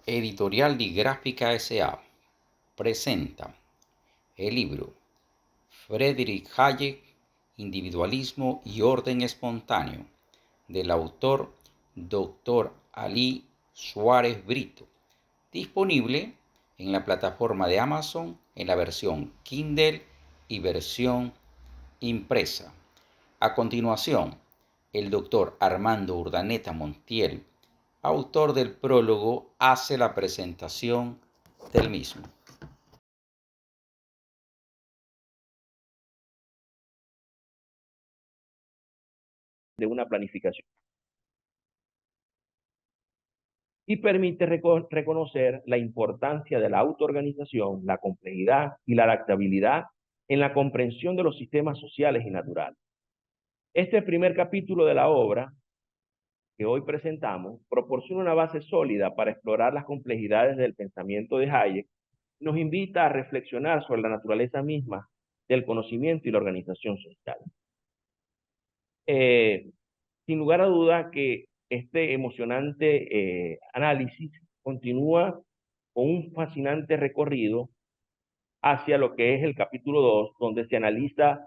Editorial Digráfica S.A. presenta el libro Friedrich Hayek, Individualismo y Orden Espontáneo, del autor Dr. Ali Suárez Brito, disponible en la plataforma de Amazon en la versión Kindle y versión impresa. A continuación, el doctor Armando Urdaneta Montiel, autor del prólogo, hace la presentación del mismo. De una planificación y permite reconocer la importancia de la autoorganización, la complejidad y la adaptabilidad en la comprensión de los sistemas sociales y naturales. Este primer capítulo de la obra que hoy presentamos proporciona una base sólida para explorar las complejidades del pensamiento de Hayek y nos invita a reflexionar sobre la naturaleza misma del conocimiento y la organización social. Sin lugar a duda que este emocionante análisis continúa con un fascinante recorrido hacia lo que es el capítulo 2, donde se analiza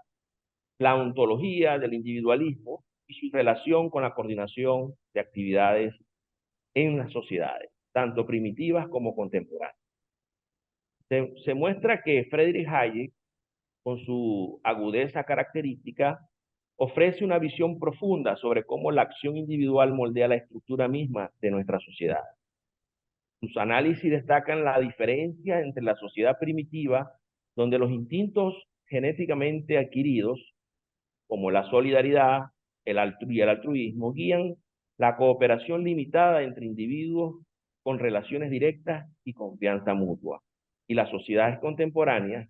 la ontología del individualismo y su relación con la coordinación de actividades en las sociedades, tanto primitivas como contemporáneas. Se muestra que Friedrich Hayek, con su agudeza característica, ofrece una visión profunda sobre cómo la acción individual moldea la estructura misma de nuestra sociedad. Sus análisis destacan la diferencia entre la sociedad primitiva, donde los instintos genéticamente adquiridos, como la solidaridad y el altruismo, guían la cooperación limitada entre individuos con relaciones directas y confianza mutua, y las sociedades contemporáneas,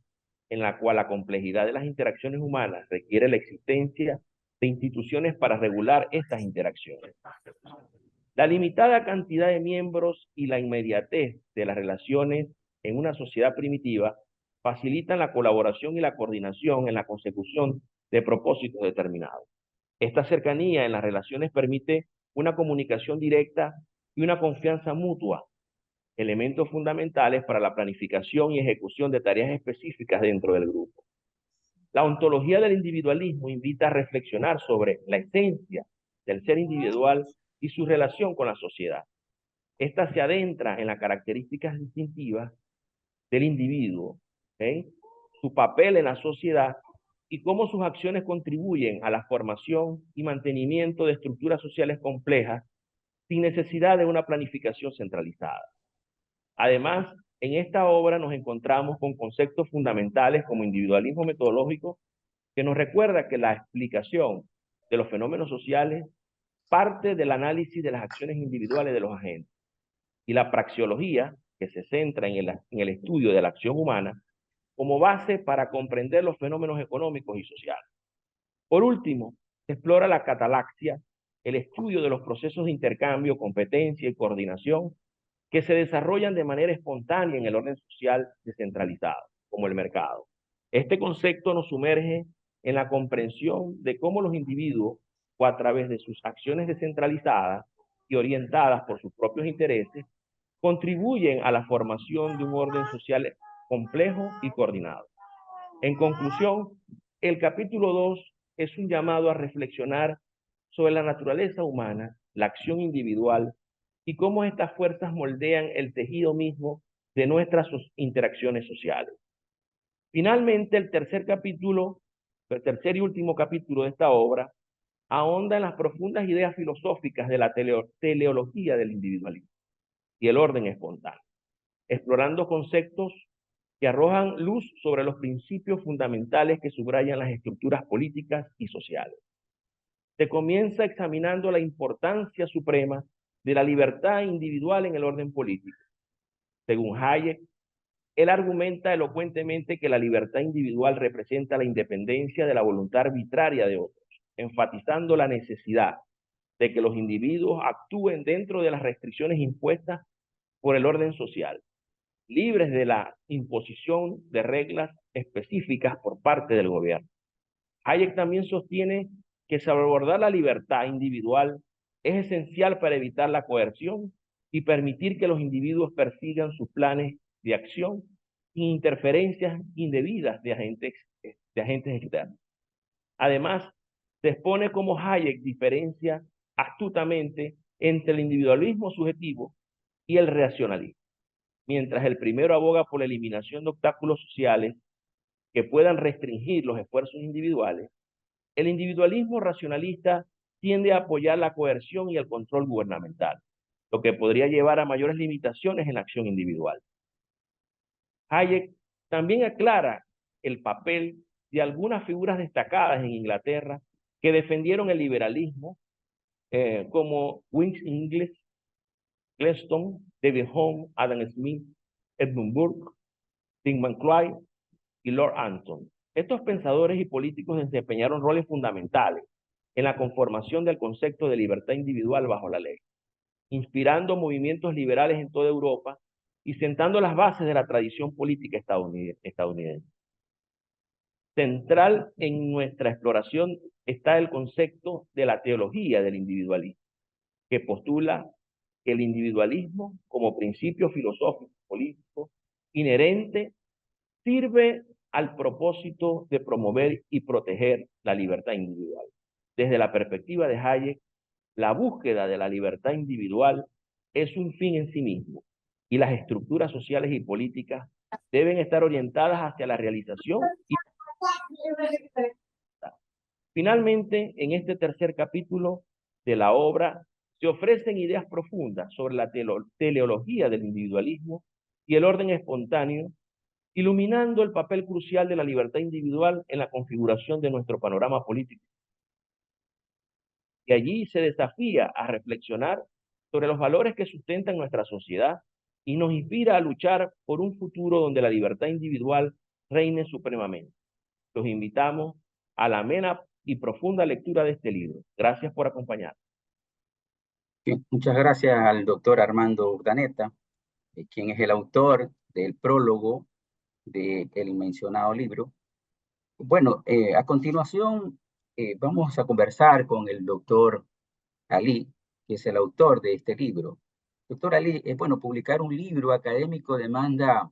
en la cual la complejidad de las interacciones humanas requiere la existencia de instituciones para regular estas interacciones. La limitada cantidad de miembros y la inmediatez de las relaciones en una sociedad primitiva facilitan la colaboración y la coordinación en la consecución de propósitos determinados. Esta cercanía en las relaciones permite una comunicación directa y una confianza mutua, elementos fundamentales para la planificación y ejecución de tareas específicas dentro del grupo. La ontología del individualismo invita a reflexionar sobre la esencia del ser individual y su relación con la sociedad. Esta se adentra en las características distintivas del individuo, ¿okay?, su papel en la sociedad y cómo sus acciones contribuyen a la formación y mantenimiento de estructuras sociales complejas sin necesidad de una planificación centralizada. Además, en esta obra nos encontramos con conceptos fundamentales como individualismo metodológico, que nos recuerda que la explicación de los fenómenos sociales parte del análisis de las acciones individuales de los agentes, y la praxeología, que se centra en el estudio de la acción humana, como base para comprender los fenómenos económicos y sociales. Por último, se explora la catalaxia, el estudio de los procesos de intercambio, competencia y coordinación que se desarrollan de manera espontánea en el orden social descentralizado, como el mercado. Este concepto nos sumerge en la comprensión de cómo los individuos, o a través de sus acciones descentralizadas y orientadas por sus propios intereses, contribuyen a la formación de un orden social complejo y coordinado. En conclusión, el capítulo 2 es un llamado a reflexionar sobre la naturaleza humana, la acción individual y cómo estas fuerzas moldean el tejido mismo de nuestras interacciones sociales. Finalmente, el tercer y último capítulo de esta obra ahonda en las profundas ideas filosóficas de la teleología del individualismo y el orden espontáneo, explorando conceptos que arrojan luz sobre los principios fundamentales que subrayan las estructuras políticas y sociales. Se comienza examinando la importancia suprema de la libertad individual en el orden político. Según Hayek, él argumenta elocuentemente que la libertad individual representa la independencia de la voluntad arbitraria de otros, enfatizando la necesidad de que los individuos actúen dentro de las restricciones impuestas por el orden social, libres de la imposición de reglas específicas por parte del gobierno. Hayek también sostiene que salvaguardar la libertad individual es esencial para evitar la coerción y permitir que los individuos persigan sus planes de acción sin interferencias indebidas de agentes externos. Además, se expone cómo Hayek diferencia astutamente entre el individualismo subjetivo y el racionalismo. Mientras el primero aboga por la eliminación de obstáculos sociales que puedan restringir los esfuerzos individuales, el individualismo racionalista tiende a apoyar la coerción y el control gubernamental, lo que podría llevar a mayores limitaciones en la acción individual. Hayek también aclara el papel de algunas figuras destacadas en Inglaterra que defendieron el liberalismo, como Wilkes Inglis, Gladstone, David Hume, Adam Smith, Edmund Burke, Sigmund Freud y Lord Acton. Estos pensadores y políticos desempeñaron roles fundamentales en la conformación del concepto de libertad individual bajo la ley, inspirando movimientos liberales en toda Europa y sentando las bases de la tradición política estadounidense. Central en nuestra exploración está el concepto de la teología del individualismo, que postula que el individualismo como principio filosófico político inherente sirve al propósito de promover y proteger la libertad individual. Desde la perspectiva de Hayek, la búsqueda de la libertad individual es un fin en sí mismo y las estructuras sociales y políticas deben estar orientadas hacia la realización y finalmente, en este tercer capítulo de la obra, se ofrecen ideas profundas sobre la teleología del individualismo y el orden espontáneo, iluminando el papel crucial de la libertad individual en la configuración de nuestro panorama político. Y allí se desafía a reflexionar sobre los valores que sustentan nuestra sociedad y nos inspira a luchar por un futuro donde la libertad individual reine supremamente. Los invitamos a la amena y profunda lectura de este libro. Gracias por acompañarnos. Muchas gracias al doctor Armando Urdaneta, quien es el autor del prólogo del mencionado libro. Bueno, a continuación vamos a conversar con el doctor Ali, que es el autor de este libro. Doctor Ali, bueno, publicar un libro académico demanda,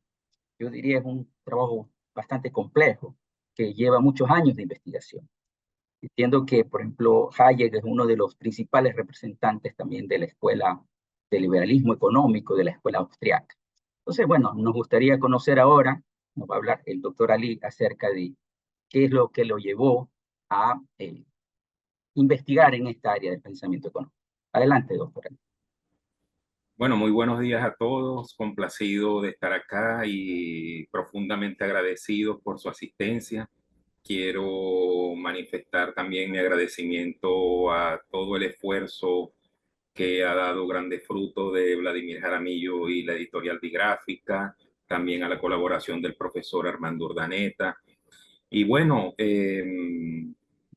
yo diría, es un trabajo bastante complejo, que lleva muchos años de investigación. Entiendo que, por ejemplo, Hayek es uno de los principales representantes también de la escuela del liberalismo económico, de la escuela austriaca. Entonces, bueno, nos gustaría conocer ahora, nos va a hablar el doctor Ali acerca de qué es lo que lo llevó a investigar en esta área del pensamiento económico. Adelante, doctor Ali. Bueno, muy buenos días a todos, complacido de estar acá y profundamente agradecido por su asistencia. Quiero manifestar también mi agradecimiento a todo el esfuerzo que ha dado grandes frutos de Vladimir Jaramillo y la editorial Bigráfica, también a la colaboración del profesor Armando Urdaneta. Y bueno,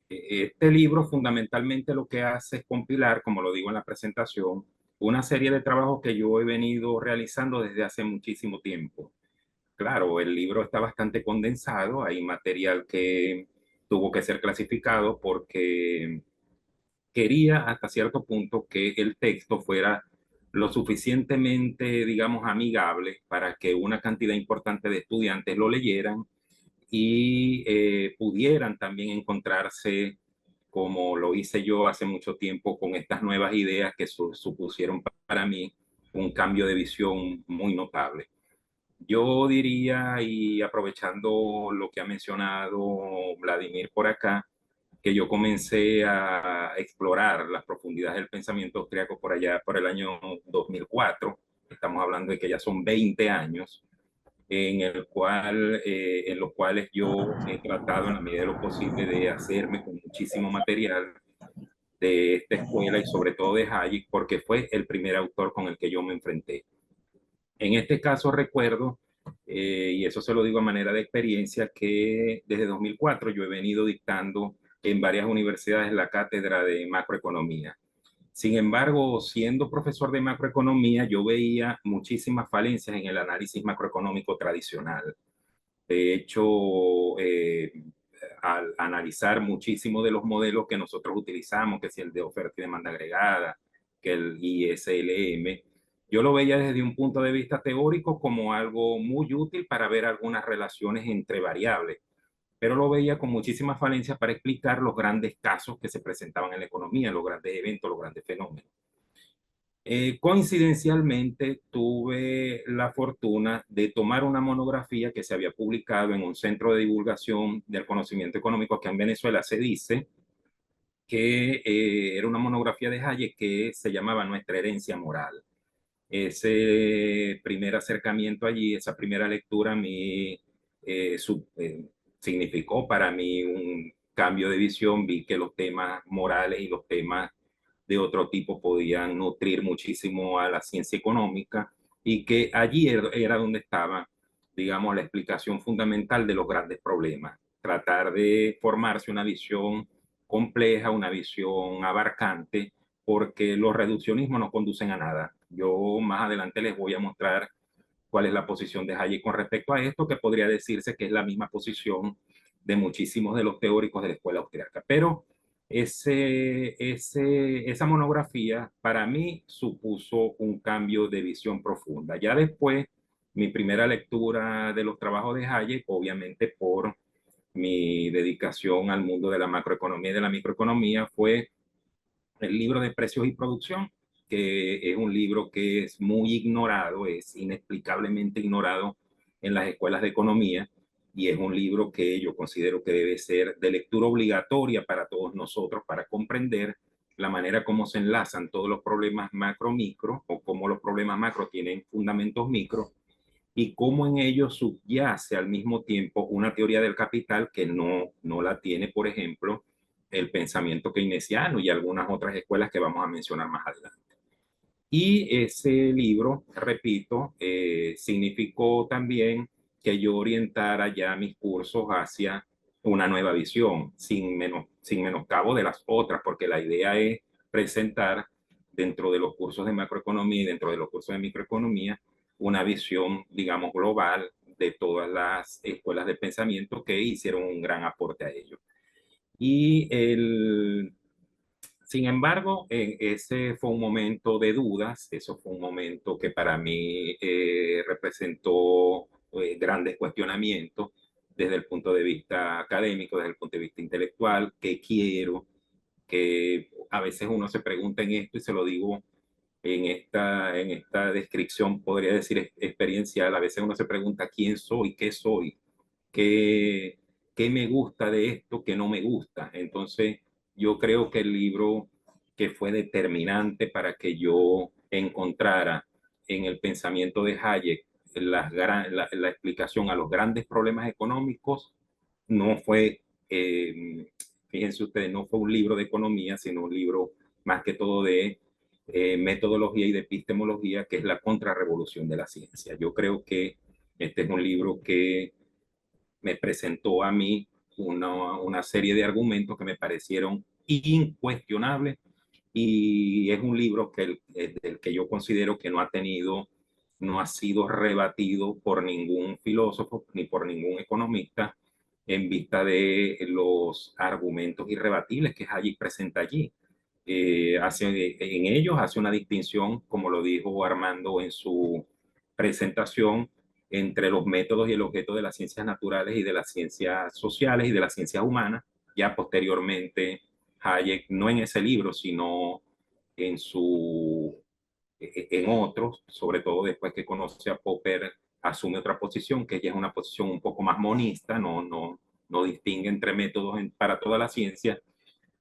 este libro fundamentalmente lo que hace es compilar, como lo digo en la presentación, una serie de trabajos que yo he venido realizando desde hace muchísimo tiempo. Claro, el libro está bastante condensado, hay material que tuvo que ser clasificado porque quería hasta cierto punto que el texto fuera lo suficientemente, digamos, amigable para que una cantidad importante de estudiantes lo leyeran y pudieran también encontrarse, como lo hice yo hace mucho tiempo, con estas nuevas ideas que supusieron para mí un cambio de visión muy notable. Yo diría, y aprovechando lo que ha mencionado Vladimir por acá, que yo comencé a explorar las profundidades del pensamiento austriaco por allá, por el año 2004. Estamos hablando de que ya son 20 años, en los cuales yo he tratado en la medida de lo posible de hacerme con muchísimo material de esta escuela y sobre todo de Hayek, porque fue el primer autor con el que yo me enfrenté. En este caso recuerdo, y eso se lo digo a manera de experiencia, que desde 2004 yo he venido dictando en varias universidades la cátedra de macroeconomía. Sin embargo, siendo profesor de macroeconomía, yo veía muchísimas falencias en el análisis macroeconómico tradicional. De hecho, al analizar muchísimo de los modelos que nosotros utilizamos, que es el de oferta y demanda agregada, que el ISLM, Yo lo veía desde un punto de vista teórico como algo muy útil para ver algunas relaciones entre variables, pero lo veía con muchísimas falencias para explicar los grandes casos que se presentaban en la economía, los grandes eventos, los grandes fenómenos. Coincidencialmente tuve la fortuna de tomar una monografía que se había publicado en un centro de divulgación del conocimiento económico que en Venezuela se dice que era una monografía de Hayek que se llamaba Nuestra herencia moral. Ese primer acercamiento allí, esa primera lectura, significó para mí un cambio de visión. Vi que los temas morales y los temas de otro tipo podían nutrir muchísimo a la ciencia económica y que allí era donde estaba, digamos, la explicación fundamental de los grandes problemas. Tratar de formarse una visión compleja, una visión abarcante, porque los reduccionismos no conducen a nada. Yo más adelante les voy a mostrar cuál es la posición de Hayek con respecto a esto, que podría decirse que es la misma posición de muchísimos de los teóricos de la escuela austríaca. Pero esa monografía para mí supuso un cambio de visión profunda. Ya después, mi primera lectura de los trabajos de Hayek, obviamente por mi dedicación al mundo de la macroeconomía y de la microeconomía, fue el libro de Precios y Producción, que es un libro que es muy ignorado, es inexplicablemente ignorado en las escuelas de economía, y es un libro que yo considero que debe ser de lectura obligatoria para todos nosotros para comprender la manera como se enlazan todos los problemas macro-micro, o cómo los problemas macro tienen fundamentos micro, y cómo en ellos subyace al mismo tiempo una teoría del capital que no la tiene, por ejemplo, el pensamiento keynesiano y algunas otras escuelas que vamos a mencionar más adelante. Y ese libro, repito, significó también que yo orientara ya mis cursos hacia una nueva visión, sin menoscabo de las otras, porque la idea es presentar dentro de los cursos de macroeconomía y dentro de los cursos de microeconomía una visión, digamos, global de todas las escuelas de pensamiento que hicieron un gran aporte a ello. Y sin embargo, ese fue un momento de dudas, eso fue un momento que para mí representó grandes cuestionamientos desde el punto de vista académico, desde el punto de vista intelectual, qué quiero, que a veces uno se pregunta en esto y se lo digo en esta descripción, podría decir experiencial, a veces uno se pregunta quién soy, qué, qué me gusta de esto, qué no me gusta. Entonces, yo creo que el libro que fue determinante para que yo encontrara en el pensamiento de Hayek la explicación a los grandes problemas económicos no fue, fíjense ustedes, no fue un libro de economía, sino un libro más que todo de metodología y de epistemología, que es la contrarrevolución de la ciencia. Yo creo que este es un libro que me presentó a mí una serie de argumentos que me parecieron incuestionables, y es un libro del que yo considero que no ha sido rebatido por ningún filósofo ni por ningún economista en vista de los argumentos irrebatibles que Hayek presenta allí. En ellos hace una distinción, como lo dijo Armando en su presentación, entre los métodos y el objeto de las ciencias naturales y de las ciencias sociales y de las ciencias humanas. Ya posteriormente, Hayek, no en ese libro, sino en, en otros, sobre todo después que conoce a Popper, asume otra posición, que ya es una posición un poco más monista, no distingue entre métodos para toda la ciencia.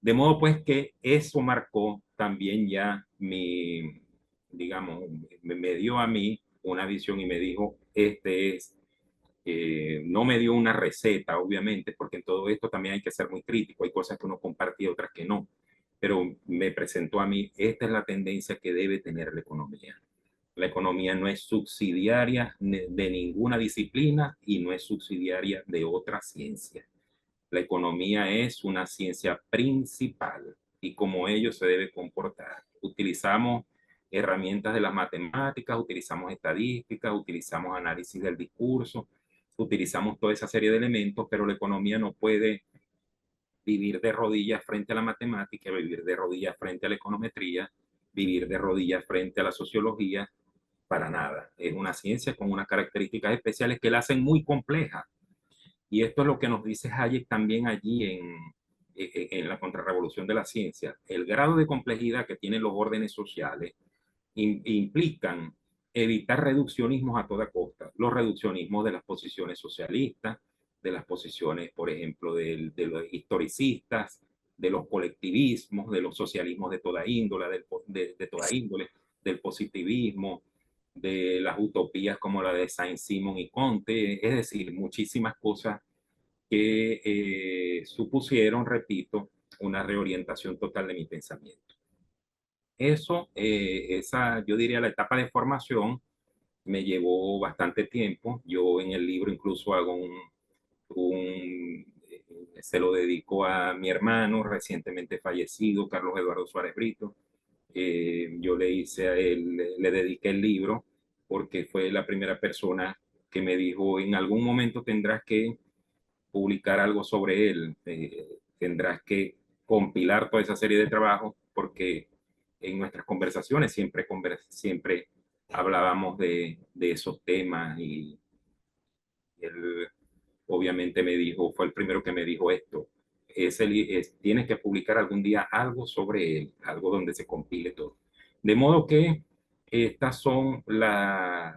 De modo pues que eso marcó también ya digamos, me dio a mí una visión y me dijo, no me dio una receta, obviamente, porque en todo esto también hay que ser muy crítico, hay cosas que uno comparte y otras que no, pero me presentó a mí, esta es la tendencia que debe tener la economía. La economía no es subsidiaria de ninguna disciplina y no es subsidiaria de otra ciencia. La economía es una ciencia principal y como ello se debe comportar. Utilizamos herramientas de las matemáticas, utilizamos estadísticas, utilizamos análisis del discurso, utilizamos toda esa serie de elementos, pero la economía no puede vivir de rodillas frente a la matemática, vivir de rodillas frente a la econometría, vivir de rodillas frente a la sociología, para nada. Es una ciencia con unas características especiales que la hacen muy compleja. Y esto es lo que nos dice Hayek también allí en la contrarrevolución de la ciencia. El grado de complejidad que tienen los órdenes sociales implican evitar reduccionismos a toda costa. Los reduccionismos de las posiciones socialistas, de las posiciones, por ejemplo, de los historicistas, de los colectivismos, de los socialismos de toda índole, de toda índole, del positivismo, de las utopías como la de Saint-Simon y Comte, es decir, muchísimas cosas que supusieron, repito, una reorientación total de mi pensamiento. Eso, yo diría la etapa de formación me llevó bastante tiempo. Yo en el libro incluso hago se lo dedico a mi hermano recientemente fallecido, Carlos Eduardo Suárez Brito. Yo le hice a él, le dediqué el libro porque fue la primera persona que me dijo, en algún momento tendrás que publicar algo sobre él, tendrás que compilar toda esa serie de trabajos porque en nuestras conversaciones siempre hablábamos de esos temas y él obviamente me dijo, fue el primero que me dijo esto, tienes que publicar algún día algo sobre él, algo donde se compile todo. De modo que estas son digamos,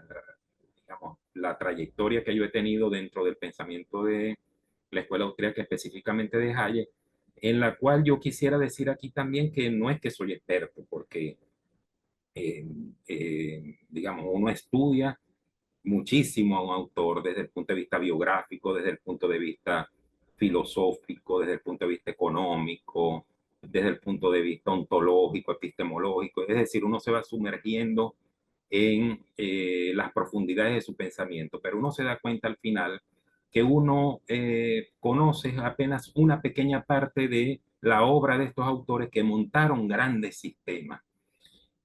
la trayectoria que yo he tenido dentro del pensamiento de la escuela austríaca, específicamente de Hayek, en la cual yo quisiera decir aquí también que no es que soy experto, porque, digamos, uno estudia muchísimo a un autor desde el punto de vista biográfico, desde el punto de vista filosófico, desde el punto de vista económico, desde el punto de vista ontológico, epistemológico, es decir, uno se va sumergiendo en las profundidades de su pensamiento, pero uno se da cuenta al final que uno conoce apenas una pequeña parte de la obra de estos autores que montaron grandes sistemas.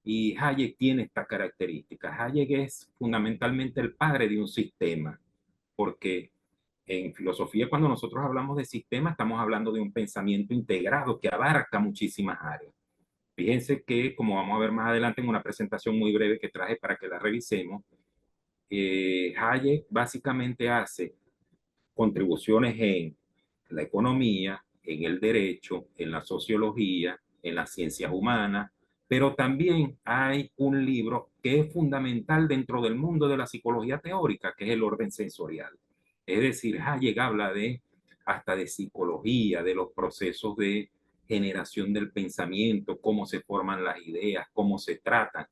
Y Hayek tiene esta característica. Hayek es fundamentalmente el padre de un sistema, porque en filosofía cuando nosotros hablamos de sistema estamos hablando de un pensamiento integrado que abarca muchísimas áreas. Fíjense que, como vamos a ver más adelante en una presentación muy breve que traje para que la revisemos, Hayek básicamente hace contribuciones en la economía, en el derecho, en la sociología, en las ciencias humanas, pero también hay un libro que es fundamental dentro del mundo de la psicología teórica, que es el orden sensorial. Es decir, Hayek habla hasta de psicología, de los procesos de generación del pensamiento, cómo se forman las ideas, cómo se tratan,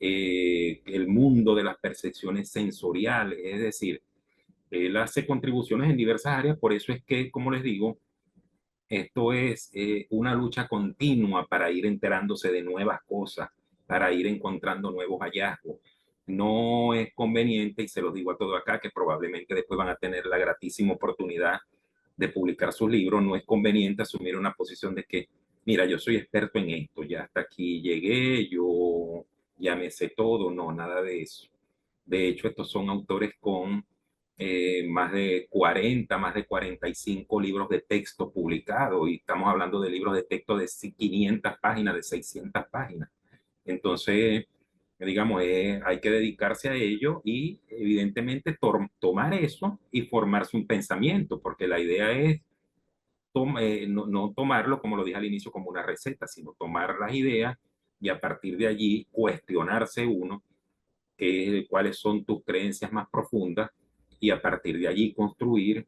el mundo de las percepciones sensoriales, es decir, él hace contribuciones en diversas áreas, por eso es que, como les digo, esto es una lucha continua para ir enterándose de nuevas cosas, para ir encontrando nuevos hallazgos. No es conveniente, y se los digo a todos acá, que probablemente después van a tener la gratísima oportunidad de publicar sus libros, no es conveniente asumir una posición de que, mira, yo soy experto en esto, ya hasta aquí llegué, yo ya me sé todo, no, nada de eso. De hecho, estos son autores con más de 40, más de 45 libros de texto publicados y estamos hablando de libros de texto de 500 páginas, de 600 páginas. Entonces, digamos, hay que dedicarse a ello y evidentemente tomar eso y formarse un pensamiento, porque la idea es no tomarlo, como lo dije al inicio, como una receta, sino tomar las ideas y a partir de allí cuestionarse uno cuáles son tus creencias más profundas y a partir de allí construir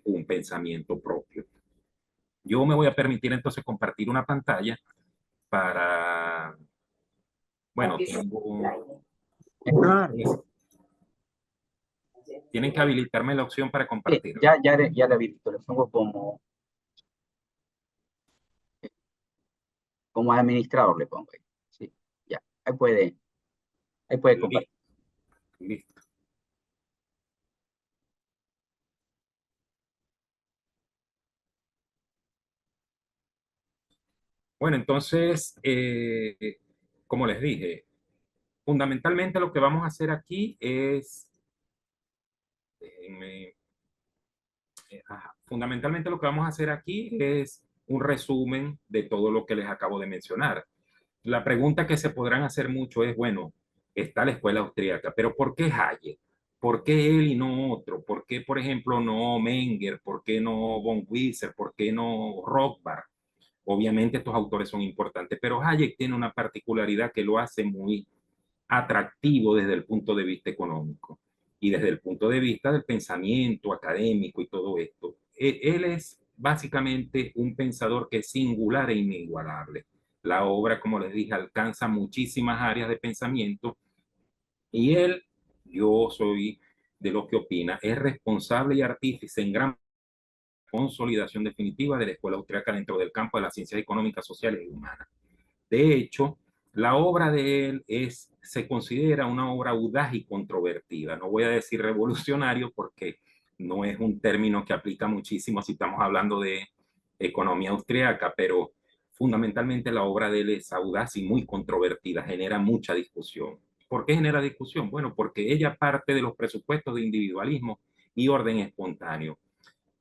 un pensamiento propio. Yo me voy a permitir entonces compartir una pantalla para, bueno, tienen que habilitarme la opción para compartir. Sí, ya la vi, lo pongo como administrador, le pongo ahí. Sí, ya, ahí puede compartir. Listo. Bueno, entonces, como les dije, fundamentalmente lo que vamos a hacer aquí es, fundamentalmente lo que vamos a hacer aquí es un resumen de todo lo que les acabo de mencionar. La pregunta que se podrán hacer mucho es, bueno, está la escuela austríaca. Pero ¿por qué Hayek? ¿Por qué él y no otro? ¿Por qué, por ejemplo, no Menger? ¿Por qué no von Wieser? ¿Por qué no Rothbard? Obviamente estos autores son importantes, pero Hayek tiene una particularidad que lo hace muy atractivo desde el punto de vista económico y desde el punto de vista del pensamiento académico y todo esto. Él es básicamente un pensador que es singular e inigualable. La obra, como les dije, alcanza muchísimas áreas de pensamiento y él, yo soy de los que opina, es responsable y artífice en gran consolidación definitiva de la escuela austríaca dentro del campo de las ciencias económicas, sociales y humanas. De hecho, la obra de él se considera una obra audaz y controvertida. No voy a decir revolucionario porque no es un término que aplica muchísimo si estamos hablando de economía austriaca, pero fundamentalmente la obra de él es audaz y muy controvertida, genera mucha discusión. ¿Por qué genera discusión? Bueno, porque ella parte de los presupuestos de individualismo y orden espontáneo,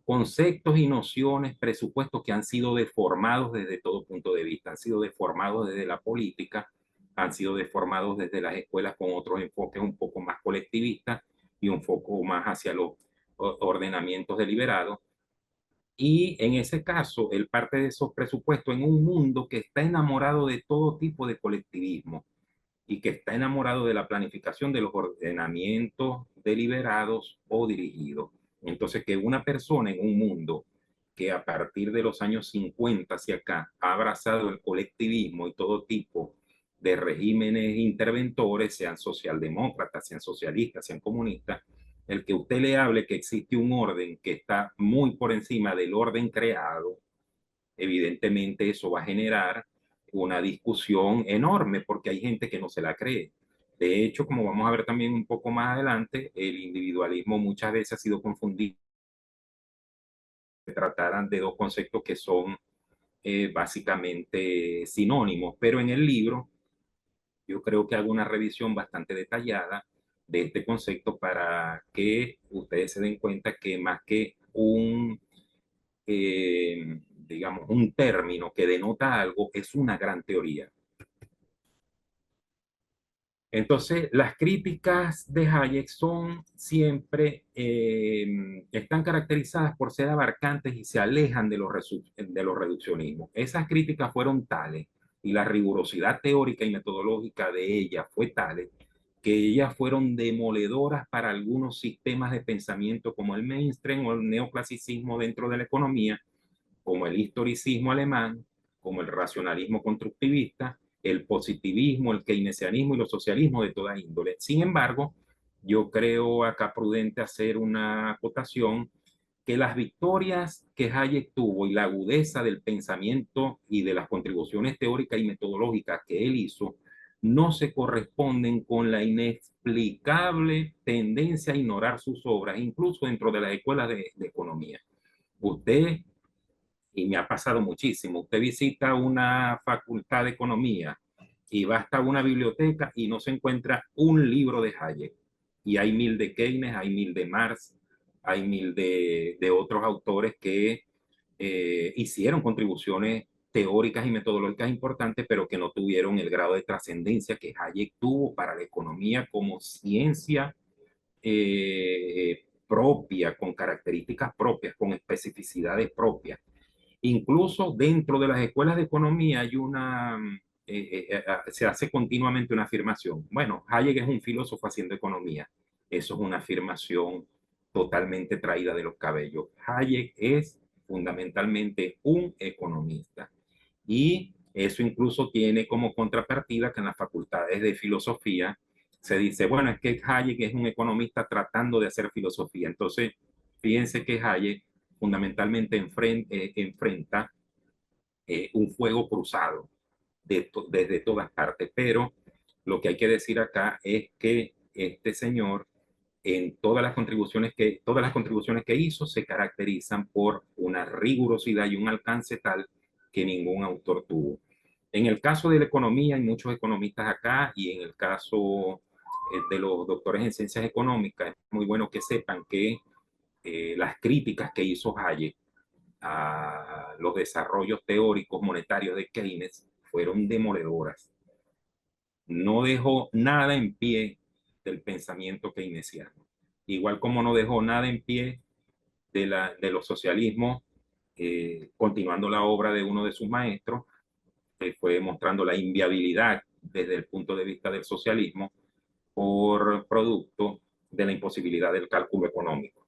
conceptos y nociones, presupuestos que han sido deformados desde todo punto de vista, han sido deformados desde la política, han sido deformados desde las escuelas con otros enfoques un poco más colectivistas y un poco más hacia los ordenamientos deliberados. Y en ese caso, él parte de esos presupuestos en un mundo que está enamorado de todo tipo de colectivismo y que está enamorado de la planificación de los ordenamientos deliberados o dirigidos. Entonces, que una persona en un mundo que a partir de los años 50 hacia acá ha abrazado el colectivismo y todo tipo de regímenes interventores, sean socialdemócratas, sean socialistas, sean comunistas, el que usted le hable que existe un orden que está muy por encima del orden creado, evidentemente eso va a generar una discusión enorme porque hay gente que no se la cree. De hecho, como vamos a ver también un poco más adelante, el individualismo muchas veces ha sido confundido, se trataran de dos conceptos que son básicamente sinónimos, pero en el libro yo creo que hago una revisión bastante detallada de este concepto para que ustedes se den cuenta que más que digamos, un término que denota algo, es una gran teoría. Entonces, las críticas de Hayek son siempre, están caracterizadas por ser abarcantes y se alejan de los reduccionismos. Esas críticas fueron tales y la rigurosidad teórica y metodológica de ellas fue tal que ellas fueron demoledoras para algunos sistemas de pensamiento como el mainstream o el neoclasicismo dentro de la economía, como el historicismo alemán, como el racionalismo constructivista, el positivismo, el keynesianismo y los socialismos de toda índole. Sin embargo, yo creo acá prudente hacer una acotación que las victorias que Hayek tuvo y la agudeza del pensamiento y de las contribuciones teóricas y metodológicas que él hizo no se corresponden con la inexplicable tendencia a ignorar sus obras, incluso dentro de las escuelas de economía. Usted, y me ha pasado muchísimo, usted visita una facultad de economía y va hasta una biblioteca y no se encuentra un libro de Hayek. Y hay 1000 de Keynes, hay 1000 de Marx, hay 1000 de otros autores que hicieron contribuciones teóricas y metodológicas importantes, pero que no tuvieron el grado de trascendencia que Hayek tuvo para la economía como ciencia propia, con características propias, con especificidades propias. Incluso dentro de las escuelas de economía hay se hace continuamente una afirmación. Bueno, Hayek es un filósofo haciendo economía. Eso es una afirmación totalmente traída de los cabellos. Hayek es fundamentalmente un economista. Y eso incluso tiene como contrapartida que en las facultades de filosofía se dice, bueno, es que Hayek es un economista tratando de hacer filosofía. Entonces, fíjense que Hayek fundamentalmente enfrenta un fuego cruzado desde todas partes. Pero lo que hay que decir acá es que este señor, en todas las contribuciones que hizo, se caracterizan por una rigurosidad y un alcance tal que ningún autor tuvo. En el caso de la economía, hay muchos economistas acá, y en el caso de los doctores en ciencias económicas, es muy bueno que sepan que las críticas que hizo Hayek a los desarrollos teóricos monetarios de Keynes fueron demoledoras. no dejó nada en pie del pensamiento keynesiano. Igual como no dejó nada en pie de los socialismos, continuando la obra de uno de sus maestros, que fue mostrando la inviabilidad desde el punto de vista del socialismo por producto de la imposibilidad del cálculo económico.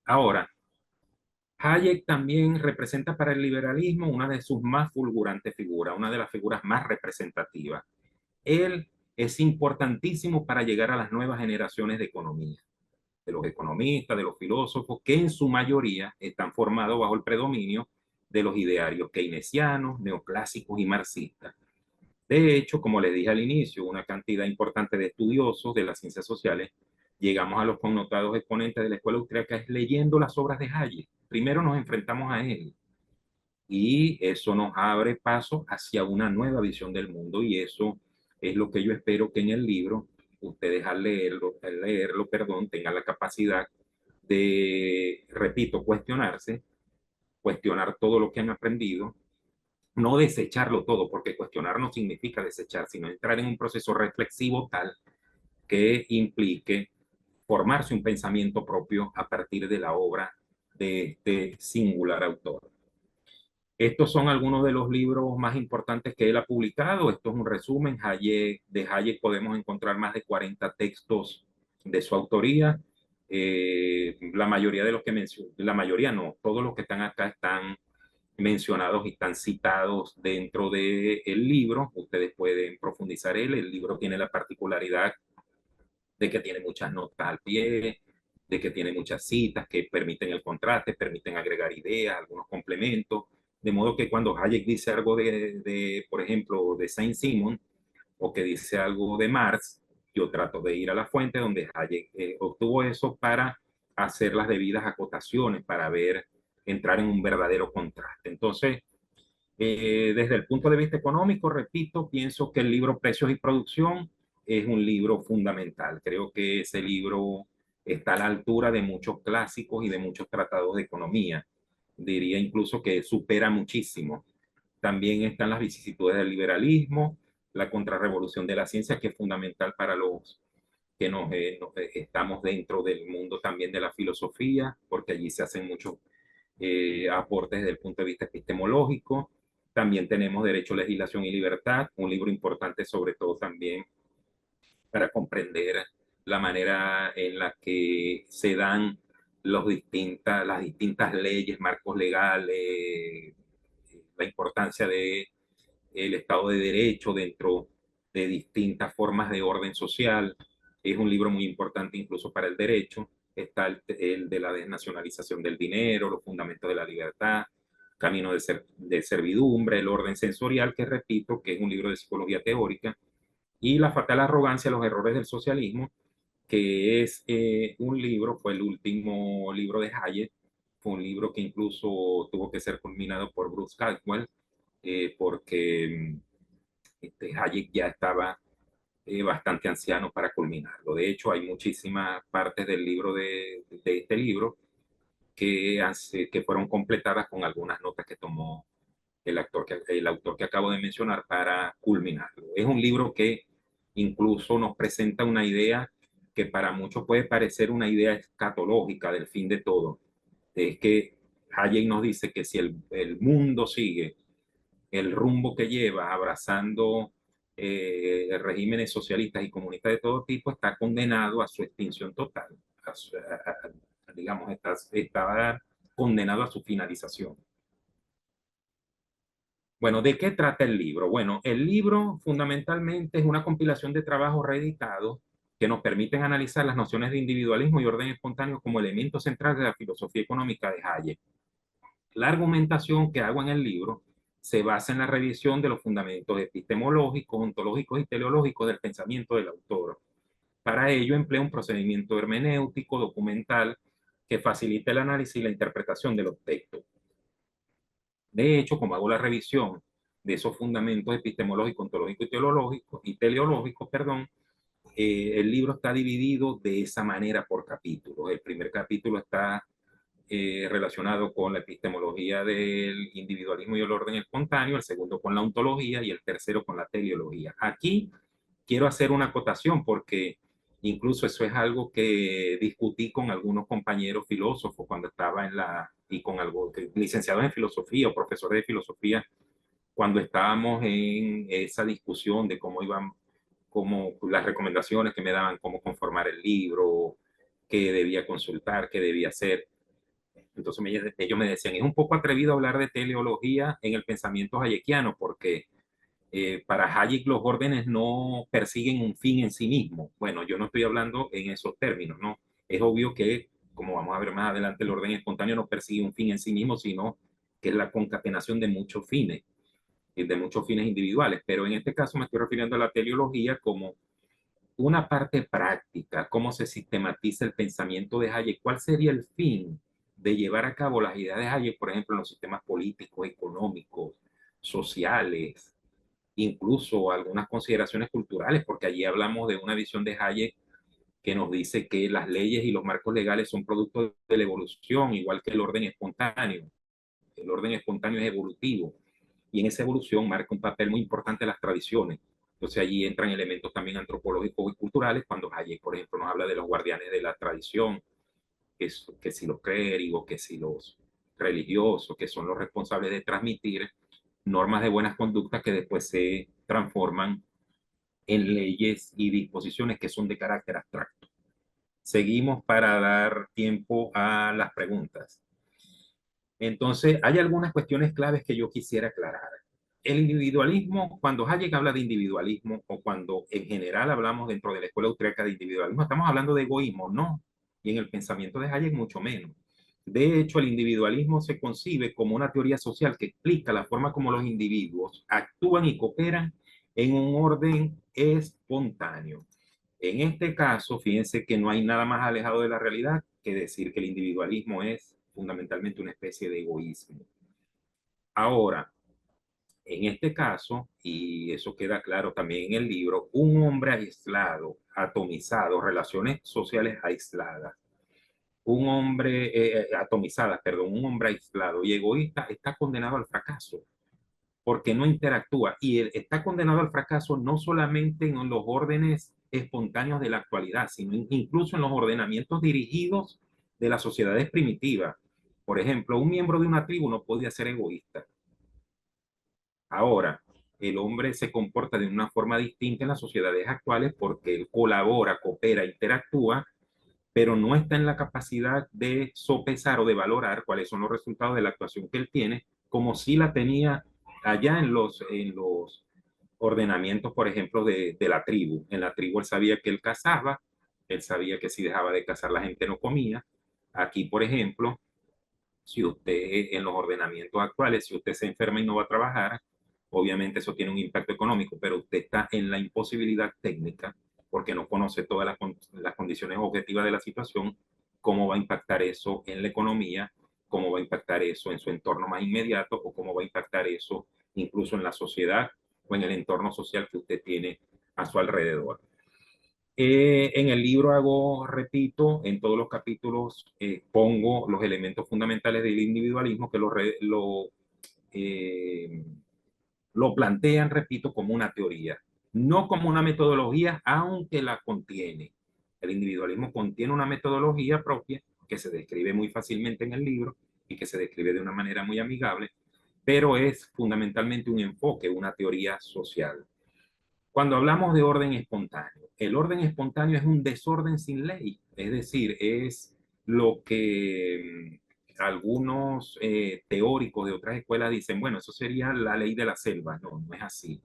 Ahora, Hayek también representa para el liberalismo una de sus más fulgurantes figuras, una de las figuras más representativas. Él es importantísimo para llegar a las nuevas generaciones de economía, de los economistas, de los filósofos, que en su mayoría están formados bajo el predominio de los idearios keynesianos, neoclásicos y marxistas. De hecho, como les dije al inicio, una cantidad importante de estudiosos de las ciencias sociales llegamos a los connotados exponentes de la escuela austríaca es leyendo las obras de Hayek. Primero nos enfrentamos a él y eso nos abre paso hacia una nueva visión del mundo, y eso es lo que yo espero que en el libro ustedes al leerlo, perdón, tengan la capacidad de, repito, cuestionar todo lo que han aprendido, no desecharlo todo, porque cuestionar no significa desechar, sino entrar en un proceso reflexivo tal que implique formarse un pensamiento propio a partir de la obra de este singular autor. Estos son algunos de los libros más importantes que él ha publicado. Esto es un resumen. De Hayek podemos encontrar más de 40 textos de su autoría. La mayoría de los que menciono, la mayoría no, todos los que están acá están mencionados y están citados dentro del libro. Ustedes pueden profundizar él. El libro tiene la particularidad de que tiene muchas notas al pie, de que tiene muchas citas que permiten el contraste, permiten agregar ideas, algunos complementos, de modo que cuando Hayek dice algo por ejemplo, de Saint-Simon, o que dice algo de Marx, yo trato de ir a la fuente donde Hayek obtuvo eso para hacer las debidas acotaciones, para entrar en un verdadero contraste. Entonces, desde el punto de vista económico, repito, pienso que el libro Precios y Producción es un libro fundamental. Creo que ese libro está a la altura de muchos clásicos y de muchos tratados de economía. Diría incluso que supera muchísimo. También están las vicisitudes del liberalismo, la contrarrevolución de la ciencia, que es fundamental para los que estamos dentro del mundo también de la filosofía, porque allí se hacen muchos aportes desde el punto de vista epistemológico. También tenemos Derecho, Legislación y Libertad, un libro importante sobre todo también para comprender la manera en la que se dan las distintas leyes, marcos legales, la importancia del Estado de Derecho dentro de distintas formas de orden social. Es un libro muy importante incluso para el derecho. Está el de la desnacionalización del dinero, los fundamentos de la libertad, camino de servidumbre, el orden sensorial, que repito, que es un libro de psicología teórica, y la fatal arrogancia, los errores del socialismo, que es fue el último libro de Hayek, fue un libro que incluso tuvo que ser culminado por Bruce Caldwell, porque Hayek ya estaba bastante anciano para culminarlo. De hecho, hay muchísimas partes del libro de este libro que fueron completadas con algunas notas que tomó el autor que acabo de mencionar para culminarlo. Es un libro que incluso nos presenta una idea que para muchos puede parecer una idea escatológica del fin de todo. Es que Hayek nos dice que si el mundo sigue el rumbo que lleva, abrazando regímenes socialistas y comunistas de todo tipo, está condenado a su extinción total. Digamos, está condenado a su finalización. Bueno, ¿de qué trata el libro? Bueno, el libro fundamentalmente es una compilación de trabajos reeditados que nos permiten analizar las nociones de individualismo y orden espontáneo como elemento central de la filosofía económica de Hayek. La argumentación que hago en el libro se basa en la revisión de los fundamentos epistemológicos, ontológicos y teleológicos del pensamiento del autor. Para ello empleo un procedimiento hermenéutico documental que facilita el análisis y la interpretación de los textos. De hecho, como hago la revisión de esos fundamentos epistemológicos, ontológicos y teleológicos, el libro está dividido de esa manera por capítulos. El primer capítulo está relacionado con la epistemología del individualismo y el orden espontáneo, el segundo con la ontología y el tercero con la teleología. Aquí quiero hacer una acotación porque incluso eso es algo que discutí con algunos compañeros filósofos cuando estaba y con algo, licenciados en filosofía o profesores de filosofía, cuando estábamos en esa discusión de cómo iban, como las recomendaciones que me daban, cómo conformar el libro, qué debía consultar, qué debía hacer. Entonces ellos me decían, es un poco atrevido hablar de teleología en el pensamiento hayekiano, porque para Hayek los órdenes no persiguen un fin en sí mismo. Bueno, yo no estoy hablando en esos términos, ¿no? Es obvio que, como vamos a ver más adelante, el orden espontáneo no persigue un fin en sí mismo, sino que es la concatenación de muchos fines individuales. Pero en este caso me estoy refiriendo a la teleología como una parte práctica, cómo se sistematiza el pensamiento de Hayek, cuál sería el fin de llevar a cabo las ideas de Hayek, por ejemplo, en los sistemas políticos, económicos, sociales, incluso algunas consideraciones culturales, porque allí hablamos de una visión de Hayek que nos dice que las leyes y los marcos legales son producto de la evolución, igual que el orden espontáneo. El orden espontáneo es evolutivo y en esa evolución marca un papel muy importante las tradiciones. Entonces allí entran elementos también antropológicos y culturales cuando Hayek, por ejemplo, nos habla de los guardianes de la tradición, que si los clérigos, que si los religiosos, que son los responsables de transmitir normas de buenas conductas que después se transforman en leyes y disposiciones que son de carácter abstracto. Seguimos para dar tiempo a las preguntas. Entonces, hay algunas cuestiones claves que yo quisiera aclarar. El individualismo, cuando Hayek habla de individualismo o cuando en general hablamos dentro de la escuela austríaca de individualismo, estamos hablando de egoísmo, no. Y en el pensamiento de Hayek mucho menos. De hecho, el individualismo se concibe como una teoría social que explica la forma como los individuos actúan y cooperan en un orden espontáneo. En este caso, fíjense que no hay nada más alejado de la realidad que decir que el individualismo es fundamentalmente una especie de egoísmo. Ahora, en este caso, y eso queda claro también en el libro, un hombre aislado, atomizado, relaciones sociales aisladas, un hombre atomizada, perdón, un hombre aislado y egoísta está condenado al fracaso porque no interactúa y está condenado al fracaso no solamente en los órdenes espontáneos de la actualidad, sino incluso en los ordenamientos dirigidos de las sociedades primitivas. Por ejemplo, un miembro de una tribu no podía ser egoísta. Ahora, el hombre se comporta de una forma distinta en las sociedades actuales porque él colabora, coopera, interactúa, pero no está en la capacidad de sopesar o de valorar cuáles son los resultados de la actuación que él tiene, como si la tenía allá en los ordenamientos, por ejemplo, de la tribu. En la tribu él sabía que él cazaba, él sabía que si dejaba de cazar la gente no comía. Aquí, por ejemplo, si usted en los ordenamientos actuales, si usted se enferma y no va a trabajar, obviamente eso tiene un impacto económico, pero usted está en la imposibilidad técnica porque no conoce todas las condiciones objetivas de la situación, cómo va a impactar eso en la economía, cómo va a impactar eso en su entorno más inmediato o cómo va a impactar eso incluso en la sociedad o en el entorno social que usted tiene a su alrededor. En el libro repito, en todos los capítulos pongo los elementos fundamentales del individualismo que lo plantean, repito, como una teoría, no como una metodología, aunque la contiene. El individualismo contiene una metodología propia que se describe muy fácilmente en el libro y que se describe de una manera muy amigable, pero es fundamentalmente un enfoque, una teoría social. Cuando hablamos de orden espontáneo, el orden espontáneo es un desorden sin ley, es decir, es lo que algunos teóricos de otras escuelas dicen, bueno, eso sería la ley de la selva. No, no es así.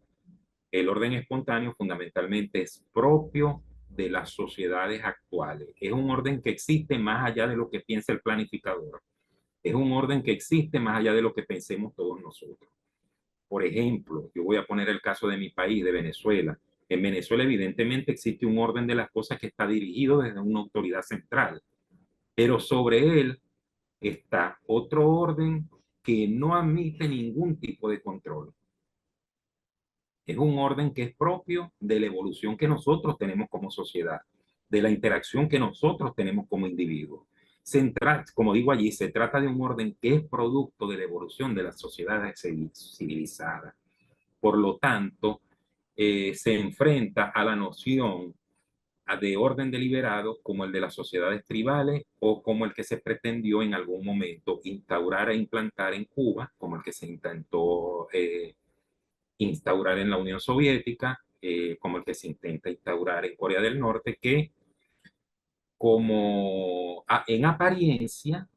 El orden espontáneo fundamentalmente es propio de las sociedades actuales. Es un orden que existe más allá de lo que piensa el planificador. Es un orden que existe más allá de lo que pensemos todos nosotros. Por ejemplo, yo voy a poner el caso de mi país, de Venezuela. En Venezuela evidentemente existe un orden de las cosas que está dirigido desde una autoridad central, pero sobre él está otro orden que no admite ningún tipo de control. Es un orden que es propio de la evolución que nosotros tenemos como sociedad, de la interacción que nosotros tenemos como individuos. como digo allí, se trata de un orden que es producto de la evolución de las sociedades civilizadas. Por lo tanto, se enfrenta a la noción de orden deliberado como el de las sociedades tribales o como el que se pretendió en algún momento instaurar e implantar en Cuba, como el que se intentó instaurar en la Unión Soviética, como el que se intenta instaurar en Corea del Norte, que como en apariencia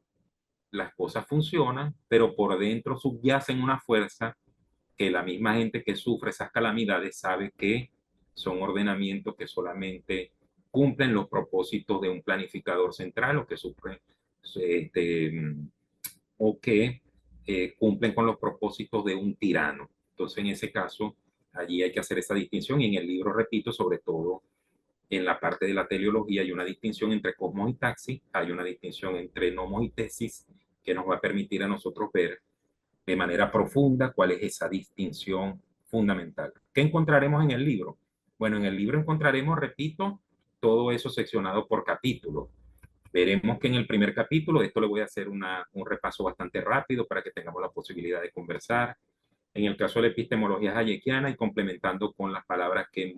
las cosas funcionan, pero por dentro subyacen una fuerza que la misma gente que sufre esas calamidades sabe que son ordenamientos que solamente cumplen los propósitos de un planificador central o que sufren o que cumplen con los propósitos de un tirano. Entonces, en ese caso, allí hay que hacer esa distinción y en el libro, repito, sobre todo en la parte de la teleología hay una distinción entre cosmos y taxis, hay una distinción entre nomos y tesis que nos va a permitir a nosotros ver de manera profunda cuál es esa distinción fundamental. ¿Qué encontraremos en el libro? Bueno, en el libro encontraremos, repito, todo eso seccionado por capítulos. Veremos que en el primer capítulo, de esto le voy a hacer un repaso bastante rápido para que tengamos la posibilidad de conversar. En el caso de la epistemología hayekiana y complementando con las palabras que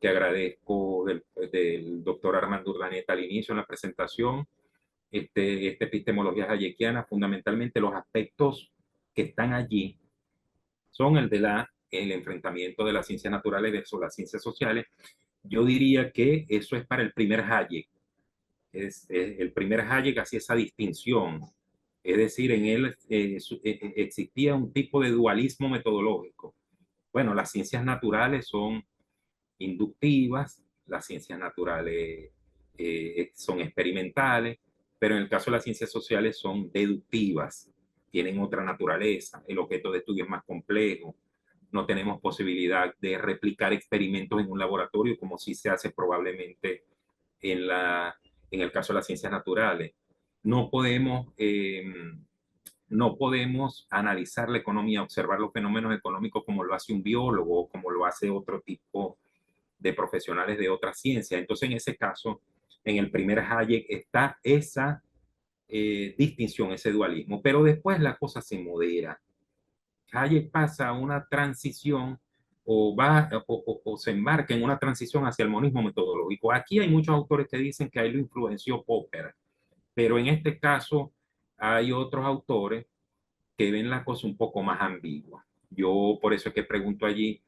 agradezco del doctor Armando Urdaneta al inicio en la presentación, esta epistemología hayekiana, fundamentalmente los aspectos que están allí son el enfrentamiento de las ciencias naturales versus las ciencias sociales. Yo diría que eso es para el primer Hayek. El primer Hayek hacía esa distinción. Es decir, en él existía un tipo de dualismo metodológico. Bueno, las ciencias naturales son inductivas, las ciencias naturales son experimentales, pero en el caso de las ciencias sociales son deductivas, tienen otra naturaleza, el objeto de estudio es más complejo, no tenemos posibilidad de replicar experimentos en un laboratorio como sí se hace probablemente en el caso de las ciencias naturales. No podemos, no podemos analizar la economía, observar los fenómenos económicos como lo hace un biólogo o como lo hace otro tipo de profesionales de otra ciencia. Entonces, en ese caso, en el primer Hayek está esa distinción, ese dualismo, pero después la cosa se modera. Hayek pasa a una transición o se embarca en una transición hacia el monismo metodológico. Aquí hay muchos autores que dicen que ahí lo influenció Popper, pero en este caso hay otros autores que ven la cosa un poco más ambigua. Yo por eso es que pregunto allí,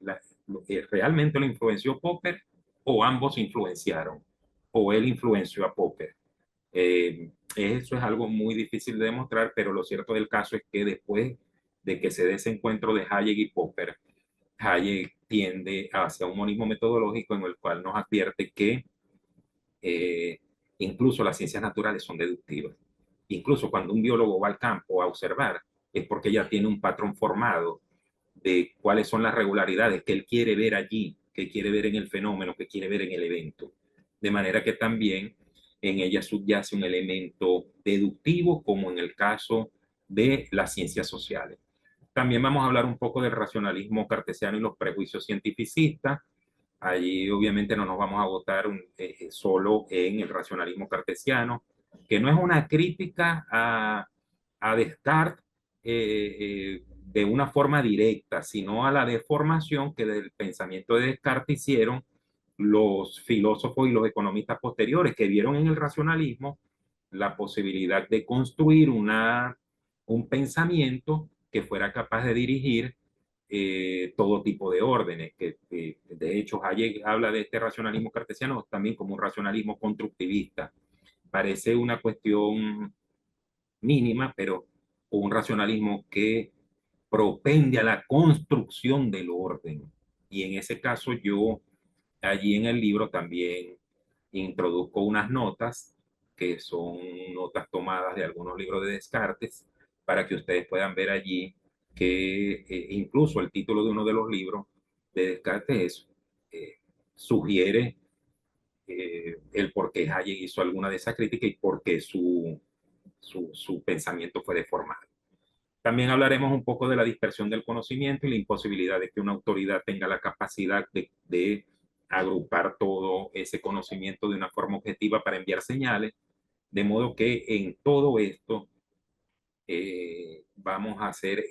¿realmente lo influenció Popper o ambos influenciaron? ¿O él influenció a Popper? Eso es algo muy difícil de demostrar, pero lo cierto del caso es que después de que se dé ese encuentro de Hayek y Popper, Hayek tiende hacia un monismo metodológico en el cual nos advierte que incluso las ciencias naturales son deductivas. Incluso cuando un biólogo va al campo a observar, es porque ya tiene un patrón formado de cuáles son las regularidades que él quiere ver allí, que quiere ver en el fenómeno, que quiere ver en el evento. De manera que también en ella subyace un elemento deductivo, como en el caso de las ciencias sociales. También vamos a hablar un poco del racionalismo cartesiano y los prejuicios cientificistas. Allí obviamente no nos vamos a agotar solo en el racionalismo cartesiano, que no es una crítica a Descartes de una forma directa, sino a la deformación que del pensamiento de Descartes hicieron los filósofos y los economistas posteriores, que vieron en el racionalismo la posibilidad de construir un pensamiento que fuera capaz de dirigir todo tipo de órdenes, que de hecho Hayek habla de este racionalismo cartesiano también como un racionalismo constructivista. Parece una cuestión mínima, pero un racionalismo que propende a la construcción del orden. Y en ese caso yo allí en el libro también introduzco unas notas que son notas tomadas de algunos libros de Descartes para que ustedes puedan ver allí que incluso el título de uno de los libros de Descartes sugiere el por qué Hayek hizo alguna de esas críticas y por qué su pensamiento fue deformado. También hablaremos un poco de la dispersión del conocimiento y la imposibilidad de que una autoridad tenga la capacidad de agrupar todo ese conocimiento de una forma objetiva para enviar señales. De modo que en todo esto vamos a hacer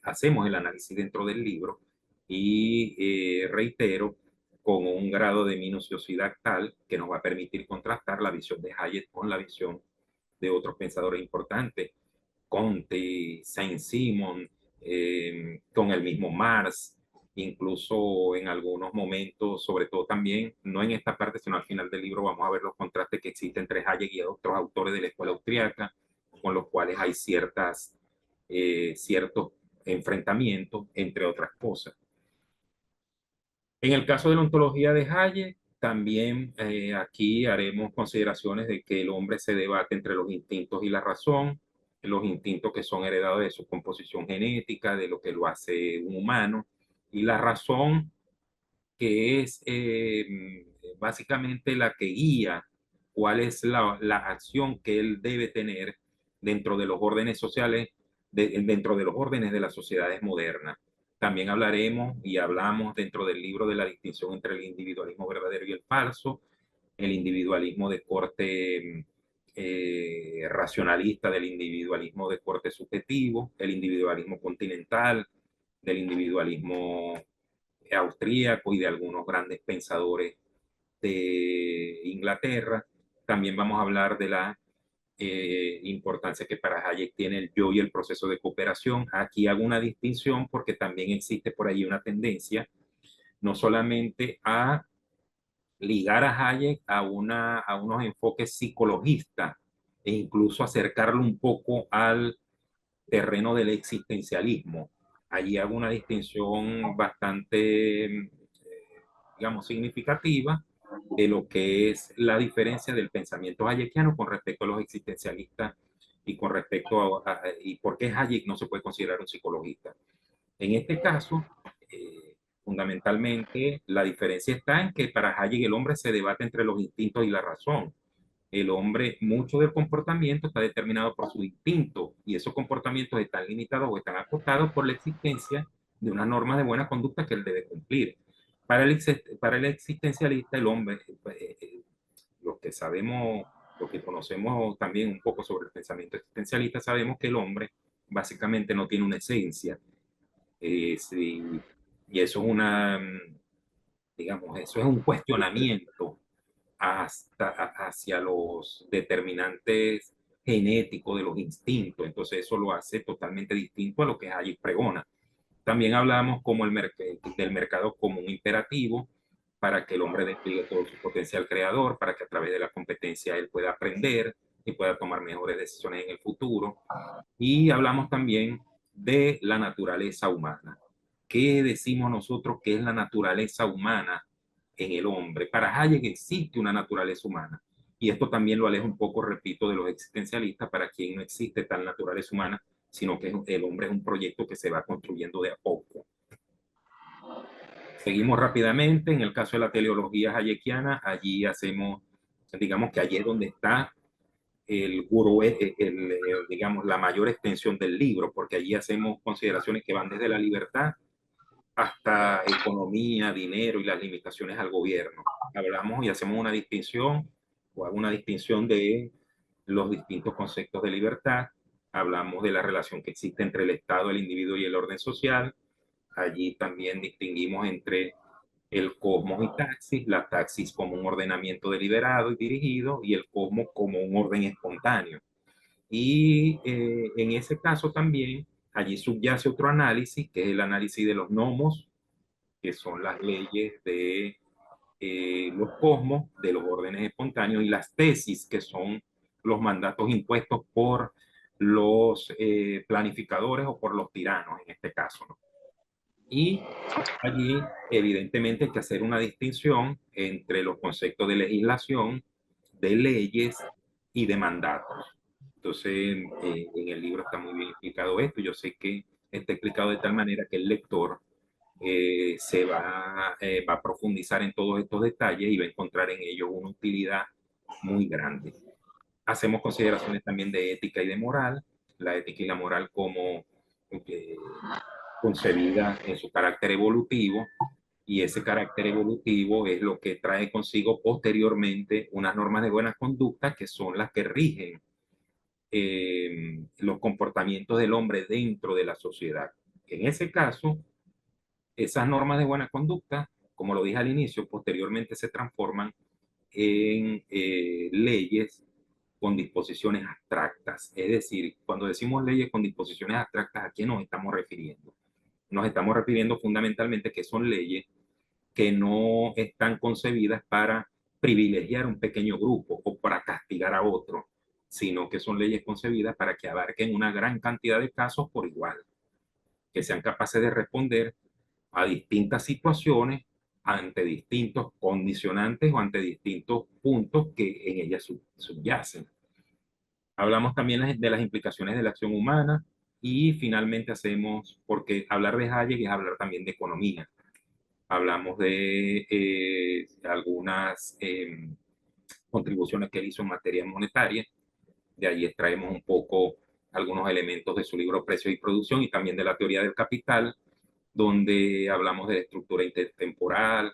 hacemos el análisis dentro del libro y reitero, con un grado de minuciosidad tal que nos va a permitir contrastar la visión de Hayek con la visión de otros pensadores importantes, Comte, Saint-Simon, con el mismo Marx, incluso en algunos momentos, sobre todo también, no en esta parte, sino al final del libro, vamos a ver los contrastes que existen entre Hayek y otros autores de la escuela austríaca, con los cuales hay ciertos enfrentamientos, entre otras cosas. En el caso de la ontología de Hayek, también aquí haremos consideraciones de que el hombre se debate entre los instintos y la razón, los instintos que son heredados de su composición genética, de lo que lo hace un humano, y la razón que es básicamente la que guía cuál es la acción que él debe tener dentro de los órdenes sociales, dentro de los órdenes de las sociedades modernas. También hablaremos y hablamos dentro del libro de la distinción entre el individualismo verdadero y el falso, el individualismo de corte racionalista, del individualismo de corte subjetivo, el individualismo continental, del individualismo austríaco y de algunos grandes pensadores de Inglaterra. También vamos a hablar de la importancia que para Hayek tiene el yo y el proceso de cooperación. Aquí hago una distinción porque también existe por ahí una tendencia no solamente a ligar a Hayek a unos enfoques psicologistas e incluso acercarlo un poco al terreno del existencialismo. Allí hago una distinción bastante, digamos, significativa de lo que es la diferencia del pensamiento hayekiano con respecto a los existencialistas y con respecto y por qué Hayek no se puede considerar un psicologista. En este caso, fundamentalmente, la diferencia está en que para Hayek el hombre se debate entre los instintos y la razón. El hombre, mucho del comportamiento está determinado por su instinto y esos comportamientos están limitados o están acotados por la existencia de unas normas de buena conducta que él debe cumplir. Para el existencialista, el hombre, los que sabemos, los que conocemos también un poco sobre el pensamiento existencialista, sabemos que el hombre básicamente no tiene una esencia. Sí, y eso es digamos, eso es un cuestionamiento hacia los determinantes genéticos de los instintos. Entonces eso lo hace totalmente distinto a lo que Hayek pregona. También hablamos como del mercado como un imperativo para que el hombre despliegue todo su potencial creador, para que a través de la competencia él pueda aprender y pueda tomar mejores decisiones en el futuro. Y hablamos también de la naturaleza humana. ¿Qué decimos nosotros que es la naturaleza humana en el hombre? Para Hayek existe una naturaleza humana. Y esto también lo aleja un poco, repito, de los existencialistas, para quien no existe tal naturaleza humana, sino que el hombre es un proyecto que se va construyendo de a poco. Seguimos rápidamente. En el caso de la teleología hayekiana, allí hacemos, digamos que allí es donde está digamos, la mayor extensión del libro, porque allí hacemos consideraciones que van desde la libertad hasta economía, dinero y las limitaciones al gobierno. Hablamos y hacemos una distinción, o hago una distinción de los distintos conceptos de libertad. Hablamos de la relación que existe entre el Estado, el individuo y el orden social. Allí también distinguimos entre el cosmos y taxis, la taxis como un ordenamiento deliberado y dirigido y el cosmos como un orden espontáneo. Y en ese caso también allí subyace otro análisis, que es el análisis de los nomos, que son las leyes de los cosmos, de los órdenes espontáneos, y las tesis, que son los mandatos impuestos por los planificadores o por los tiranos en este caso, ¿no? Y allí, evidentemente, hay que hacer una distinción entre los conceptos de legislación, de leyes y de mandatos. Entonces, en el libro está muy bien explicado esto. Yo sé que está explicado de tal manera que el lector va a profundizar en todos estos detalles y va a encontrar en ellos una utilidad muy grande. Hacemos consideraciones también de ética y de moral, la ética y la moral como concebida en su carácter evolutivo, y ese carácter evolutivo es lo que trae consigo posteriormente unas normas de buena conducta que son las que rigen los comportamientos del hombre dentro de la sociedad. En ese caso, esas normas de buena conducta, como lo dije al inicio, posteriormente se transforman en leyes con disposiciones abstractas. Es decir, cuando decimos leyes con disposiciones abstractas, ¿a qué nos estamos refiriendo? Nos estamos refiriendo fundamentalmente que son leyes que no están concebidas para privilegiar un pequeño grupo o para castigar a otro, sino que son leyes concebidas para que abarquen una gran cantidad de casos por igual, que sean capaces de responder a distintas situaciones ante distintos condicionantes o ante distintos puntos que en ellas subyacen. Hablamos también de las implicaciones de la acción humana y finalmente hacemos, porque hablar de Hayek es hablar también de economía. Hablamos de algunas contribuciones que él hizo en materia monetaria, de ahí extraemos un poco algunos elementos de su libro Precios y Producción y también de la teoría del capital, donde hablamos de la estructura intertemporal,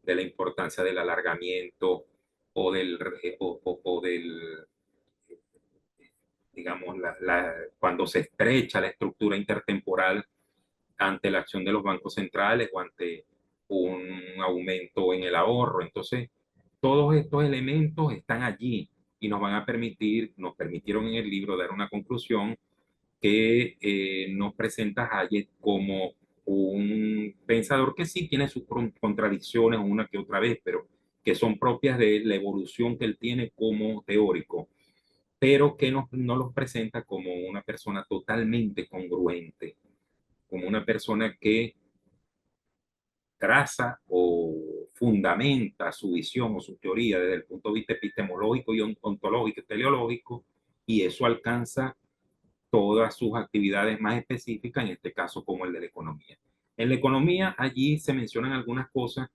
de la importancia del alargamiento o del digamos, cuando se estrecha la estructura intertemporal ante la acción de los bancos centrales o ante un aumento en el ahorro. Entonces, todos estos elementos están allí y nos van a permitir, nos permitieron en el libro dar una conclusión que nos presenta a Hayek como un pensador que sí tiene sus contradicciones una que otra vez, pero que son propias de la evolución que él tiene como teórico, pero que no los presenta como una persona totalmente congruente, como una persona que traza o fundamenta su visión o su teoría desde el punto de vista epistemológico y ontológico y teleológico, y eso alcanza todas sus actividades más específicas, en este caso como el de la economía. En la economía allí se mencionan algunas cosas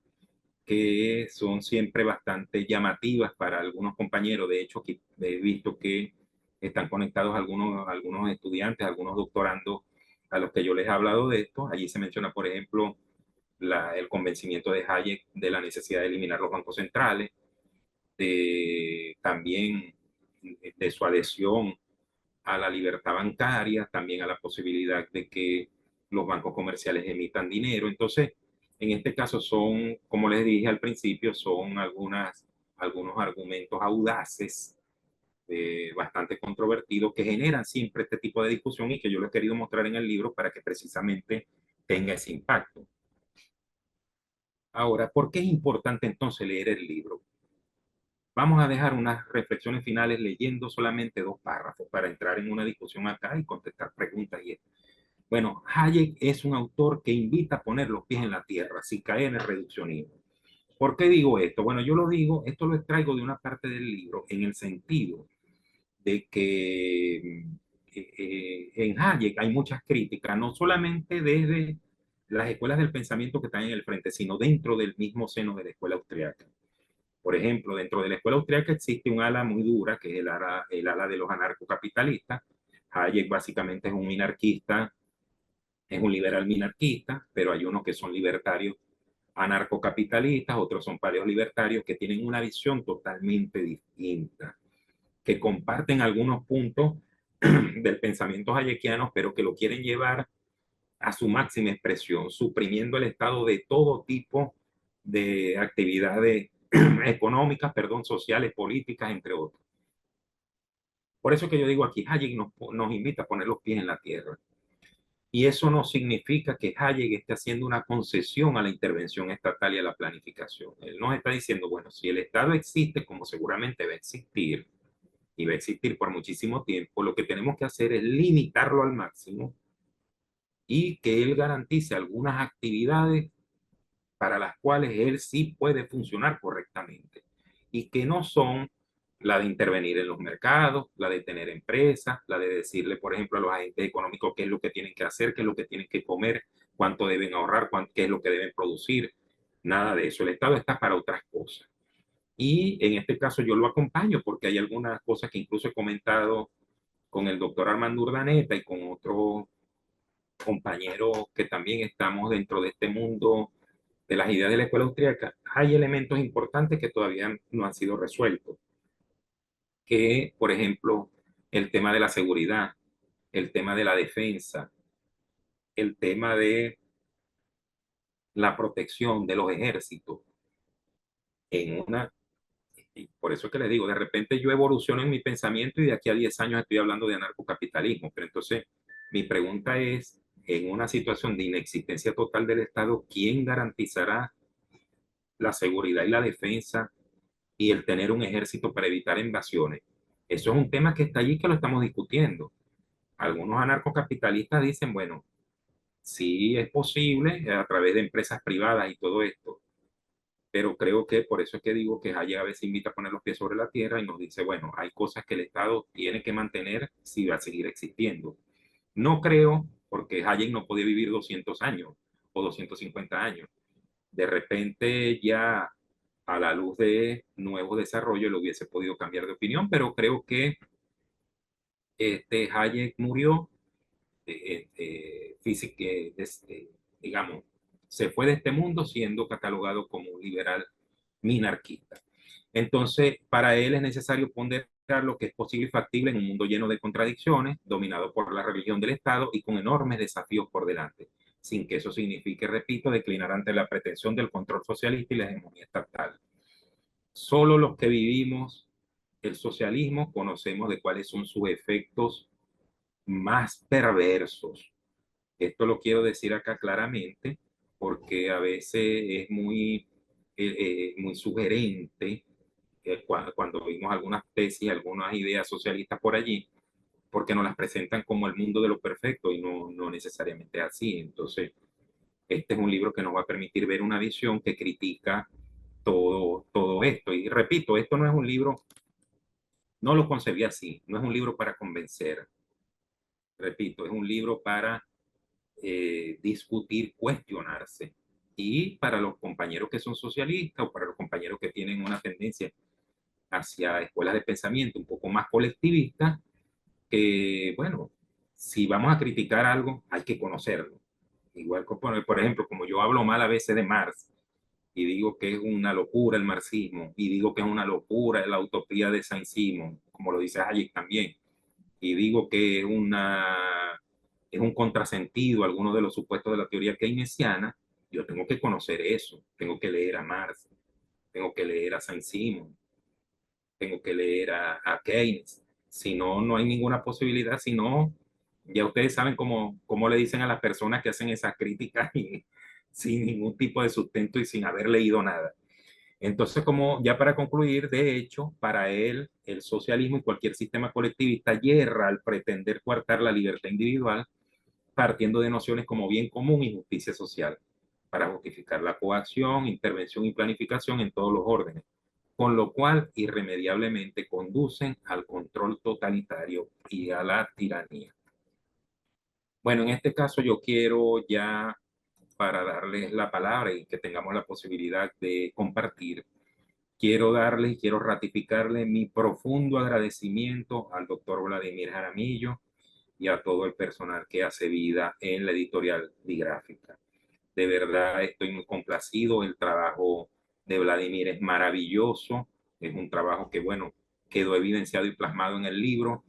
que son siempre bastante llamativas para algunos compañeros. De hecho, aquí he visto que están conectados algunos estudiantes, algunos doctorandos a los que yo les he hablado de esto. Allí se menciona, por ejemplo, el convencimiento de Hayek de la necesidad de eliminar los bancos centrales, también de su adhesión a la libertad bancaria, también a la posibilidad de que los bancos comerciales emitan dinero. Entonces, en este caso son, como les dije al principio, son algunos argumentos audaces, bastante controvertidos, que generan siempre este tipo de discusión y que yo les he querido mostrar en el libro para que precisamente tenga ese impacto. Ahora, ¿por qué es importante entonces leer el libro? Vamos a dejar unas reflexiones finales leyendo solamente 2 párrafos para entrar en una discusión acá y contestar preguntas. Bueno, Hayek es un autor que invita a poner los pies en la tierra, sin caer en el reduccionismo. ¿Por qué digo esto? Bueno, yo lo digo, esto lo extraigo de una parte del libro en el sentido de que en Hayek hay muchas críticas, no solamente desde las escuelas del pensamiento que están en el frente, sino dentro del mismo seno de la escuela austriaca. Por ejemplo, dentro de la escuela austríaca existe un ala muy dura, que es el ala de los anarcocapitalistas. Hayek básicamente es un minarquista, es un liberal minarquista, pero hay unos que son libertarios anarcocapitalistas, otros son paleolibertarios que tienen una visión totalmente distinta, que comparten algunos puntos del pensamiento hayekiano, pero que lo quieren llevar a su máxima expresión, suprimiendo el Estado de todo tipo de actividades económicas, sociales, políticas, entre otros. Por eso que yo digo aquí, Hayek nos invita a poner los pies en la tierra. Y eso no significa que Hayek esté haciendo una concesión a la intervención estatal y a la planificación. Él nos está diciendo, bueno, si el Estado existe, como seguramente va a existir, y va a existir por muchísimo tiempo, lo que tenemos que hacer es limitarlo al máximo y que él garantice algunas actividades para las cuales él sí puede funcionar correctamente y que no son la de intervenir en los mercados, la de tener empresas, la de decirle, por ejemplo, a los agentes económicos qué es lo que tienen que hacer, qué es lo que tienen que comer, cuánto deben ahorrar, qué es lo que deben producir. Nada de eso. El Estado está para otras cosas. Y en este caso yo lo acompaño porque hay algunas cosas que incluso he comentado con el doctor Armando Urdaneta y con otros compañeros que también estamos dentro de este mundo de las ideas de la escuela austríaca, hay elementos importantes que todavía no han sido resueltos, que, por ejemplo, el tema de la seguridad, el tema de la defensa, el tema de la protección de los ejércitos, en una, y por eso es que les digo, de repente yo evoluciono en mi pensamiento y de aquí a 10 años estoy hablando de anarcocapitalismo, pero entonces mi pregunta es, en una situación de inexistencia total del Estado, ¿quién garantizará la seguridad y la defensa y el tener un ejército para evitar invasiones? Eso es un tema que está allí, que lo estamos discutiendo. Algunos anarcocapitalistas dicen, bueno, sí es posible a través de empresas privadas y todo esto, pero creo que por eso es que digo que Hayek a veces invita a poner los pies sobre la tierra y nos dice, bueno, hay cosas que el Estado tiene que mantener si va a seguir existiendo. No creo, porque Hayek no podía vivir 200 años o 250 años. De repente ya a la luz de nuevos desarrollos lo hubiese podido cambiar de opinión, pero creo que Hayek murió, digamos, se fue de este mundo siendo catalogado como un liberal minarquista. Entonces, para él es necesario ponderar lo que es posible y factible en un mundo lleno de contradicciones, dominado por la religión del Estado y con enormes desafíos por delante, sin que eso signifique, repito, declinar ante la pretensión del control socialista y la hegemonía estatal. Solo los que vivimos el socialismo conocemos de cuáles son sus efectos más perversos. Esto lo quiero decir acá claramente porque a veces es muy sugerente cuando vimos algunas tesis, algunas ideas socialistas por allí, porque nos las presentan como el mundo de lo perfecto y no necesariamente así. Entonces, este es un libro que nos va a permitir ver una visión que critica todo esto. Y repito, esto no es un libro, no lo concebí así, no es un libro para convencer. Repito, es un libro para discutir, cuestionarse. Y para los compañeros que son socialistas o para los compañeros que tienen una tendencia hacia escuelas de pensamiento un poco más colectivistas, que, bueno, si vamos a criticar algo, hay que conocerlo. Igual, por ejemplo, como yo hablo mal a veces de Marx y digo que es una locura el marxismo y digo que es una locura la utopía de Saint-Simon, como lo dice Hayek también, y digo que es un contrasentido alguno de los supuestos de la teoría keynesiana, yo tengo que conocer eso, tengo que leer a Marx, tengo que leer a Saint-Simon, tengo que leer a Keynes. Si no, no hay ninguna posibilidad. Si no, ya ustedes saben cómo le dicen a las personas que hacen esas críticas y, sin ningún tipo de sustento y sin haber leído nada. Entonces, como ya para concluir, de hecho, para él, el socialismo y cualquier sistema colectivista yerra al pretender coartar la libertad individual, partiendo de nociones como bien común y justicia social, para justificar la coacción, intervención y planificación en todos los órdenes, con lo cual irremediablemente conducen al control totalitario y a la tiranía. Bueno, en este caso yo quiero ya, para darles la palabra y que tengamos la posibilidad de compartir, quiero darles y quiero ratificarle mi profundo agradecimiento al doctor Vladimir Jaramillo y a todo el personal que hace vida en la editorial Digráfica. De verdad estoy muy complacido, el trabajo de Vladimir es maravilloso, es un trabajo que, bueno, quedó evidenciado y plasmado en el libro,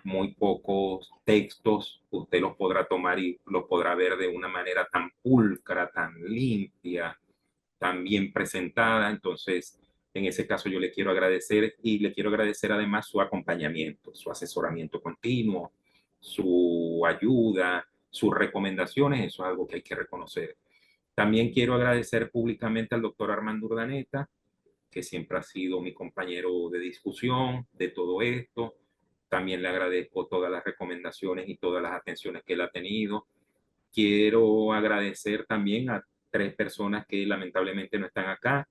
muy pocos textos, usted los podrá tomar y los podrá ver de una manera tan pulcra, tan limpia, tan bien presentada. Entonces, en ese caso yo le quiero agradecer y le quiero agradecer además su acompañamiento, su asesoramiento continuo, su ayuda, sus recomendaciones, eso es algo que hay que reconocer. También quiero agradecer públicamente al doctor Armando Urdaneta, que siempre ha sido mi compañero de discusión de todo esto. También le agradezco todas las recomendaciones y todas las atenciones que él ha tenido. Quiero agradecer también a tres personas que lamentablemente no están acá,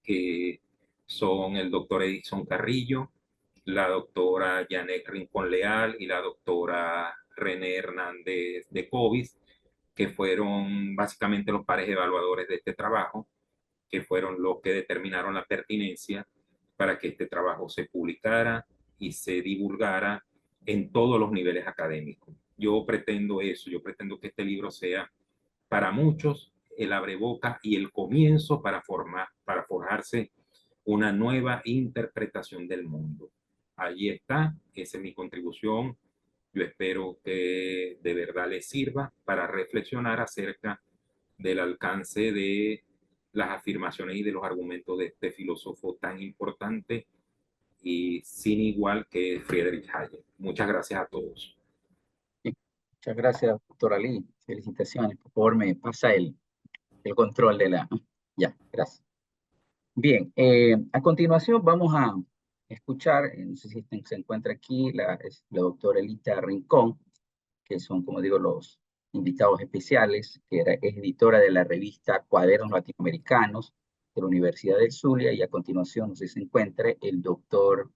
que son el doctor Edison Carrillo, la doctora Janet Rincón Leal y la doctora René Hernández de Covis, que fueron básicamente los pares evaluadores de este trabajo, que fueron los que determinaron la pertinencia para que este trabajo se publicara y se divulgara en todos los niveles académicos. Yo pretendo eso, yo pretendo que este libro sea para muchos el abreboca y el comienzo para forjarse una nueva interpretación del mundo. Allí está, esa es mi contribución. Yo espero que de verdad les sirva para reflexionar acerca del alcance de las afirmaciones y de los argumentos de este filósofo tan importante y sin igual que Friedrich Hayek. Muchas gracias a todos. Muchas gracias, doctora Lee. Felicitaciones. Por favor, me pasa el control de la... Ya, gracias. Bien, a continuación vamos a escuchar, no sé si se encuentra aquí la doctora Elita Rincón, que son, como digo, los invitados especiales, que es editora de la revista Cuadernos Latinoamericanos de la Universidad del Zulia, y a continuación, no sé si se encuentra el doctor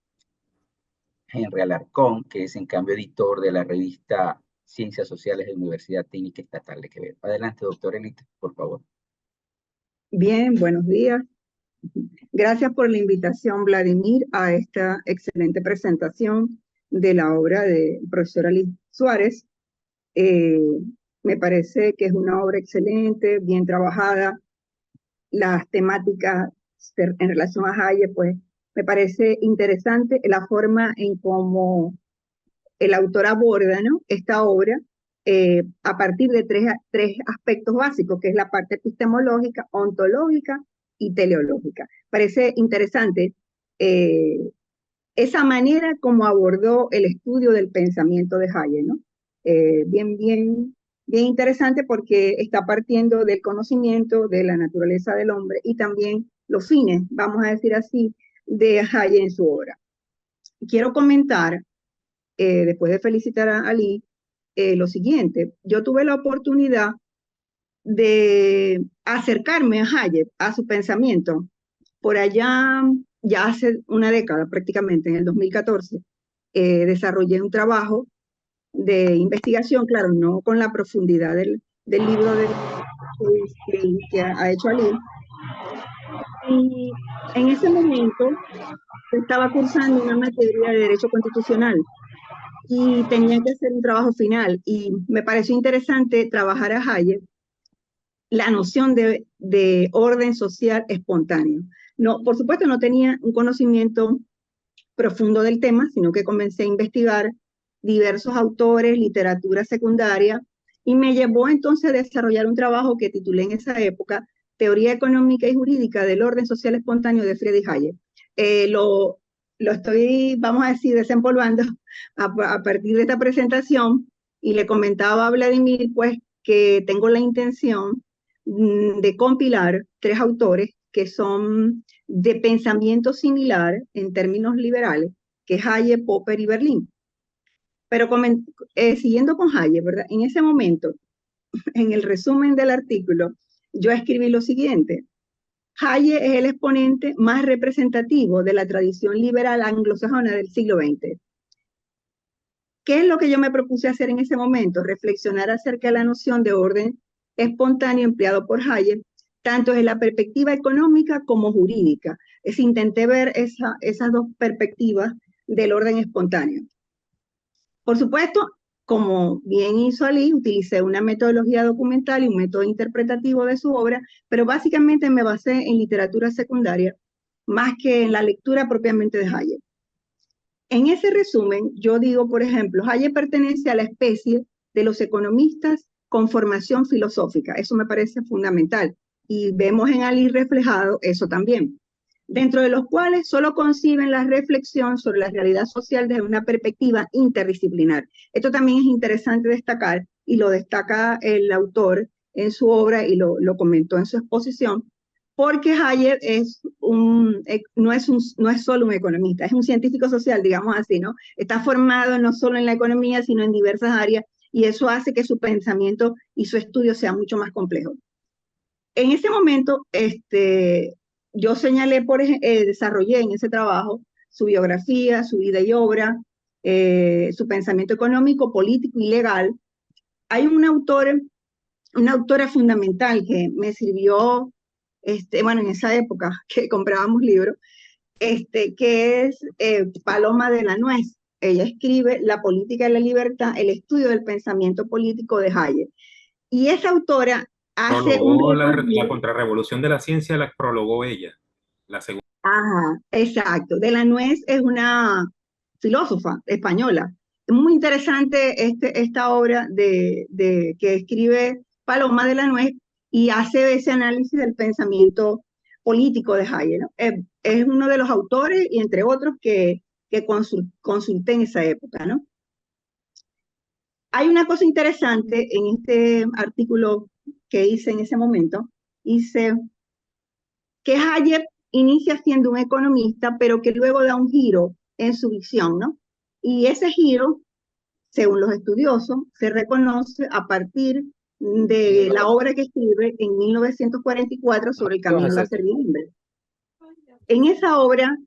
Henry Alarcón, que es en cambio editor de la revista Ciencias Sociales de la Universidad Técnica Estatal de Quevedo. Adelante, doctora Elita, por favor. Bien, buenos días. Gracias por la invitación, Vladimir, a esta excelente presentación de la obra del profesor Ali Suárez. Me parece que es una obra excelente, bien trabajada. Las temáticas en relación a Hayek, pues me parece interesante la forma en cómo el autor aborda, ¿no?, esta obra a partir de tres aspectos básicos, que es la parte epistemológica, ontológica y teleológica. Parece interesante esa manera como abordó el estudio del pensamiento de Hayek, ¿no? Bien interesante, porque está partiendo del conocimiento de la naturaleza del hombre y también los fines, vamos a decir así, de Hayek en su obra. Quiero comentar, después de felicitar a Ali, lo siguiente. Yo tuve la oportunidad de acercarme a Hayek, a su pensamiento, por allá ya hace una década prácticamente, en el 2014, desarrollé un trabajo de investigación, claro, no con la profundidad del libro que ha hecho Ali. Y en ese momento estaba cursando una materia de Derecho Constitucional y tenía que hacer un trabajo final, y me pareció interesante trabajar a Hayek la noción de orden social espontáneo. No, por supuesto, no tenía un conocimiento profundo del tema, sino que comencé a investigar diversos autores, literatura secundaria, y me llevó entonces a desarrollar un trabajo que titulé en esa época Teoría Económica y Jurídica del Orden Social Espontáneo de Friedrich Hayek. Lo estoy, vamos a decir, desempolvando a partir de esta presentación, y le comentaba a Vladimir, pues, que tengo la intención de compilar tres autores que son de pensamiento similar en términos liberales, que es Hayek, Popper y Berlín. Pero siguiendo con Hayek, ¿verdad? En ese momento, en el resumen del artículo, yo escribí lo siguiente: Hayek es el exponente más representativo de la tradición liberal anglosajona del siglo XX. ¿Qué es lo que yo me propuse hacer en ese momento? Reflexionar acerca de la noción de orden espontáneo empleado por Hayek, tanto desde la perspectiva económica como jurídica. Intenté ver esas dos perspectivas del orden espontáneo. Por supuesto, como bien hizo Ali, utilicé una metodología documental y un método interpretativo de su obra, pero básicamente me basé en literatura secundaria, más que en la lectura propiamente de Hayek. En ese resumen, yo digo, por ejemplo, Hayek pertenece a la especie de los economistas con formación filosófica. Eso me parece fundamental. Y vemos en Ali reflejado eso también, dentro de los cuales solo conciben la reflexión sobre la realidad social desde una perspectiva interdisciplinar. Esto también es interesante destacar, y lo destaca el autor en su obra y lo comentó en su exposición, porque Hayek no es solo un economista, es un científico social, digamos así, ¿no? Está formado no solo en la economía, sino en diversas áreas, y eso hace que su pensamiento y su estudio sea mucho más complejo. En ese momento, yo señalé, desarrollé en ese trabajo su biografía, su vida y obra, su pensamiento económico, político y legal. Hay una autora fundamental que me sirvió, bueno, en esa época que comprábamos libros, que es Paloma de la Nuez. Ella escribe La política de la libertad, el estudio del pensamiento político de Hayek. Y esa autora hace un Prologó la recorrido. contrarrevolución de la ciencia, la prologó ella, la segunda. Ajá, exacto. Delanoës es una filósofa española. Es muy interesante esta obra que escribe Paloma Delanoës y hace ese análisis del pensamiento político de Hayek, ¿no? Es uno de los autores y entre otros que consulté en esa época, ¿no? Hay una cosa interesante en este artículo que hice en ese momento. Dice que Hayek inicia siendo un economista, pero que luego da un giro en su visión, ¿no? Y ese giro, según los estudiosos, se reconoce a partir de la obra que escribe en 1944 sobre el camino a la servidumbre. En esa obra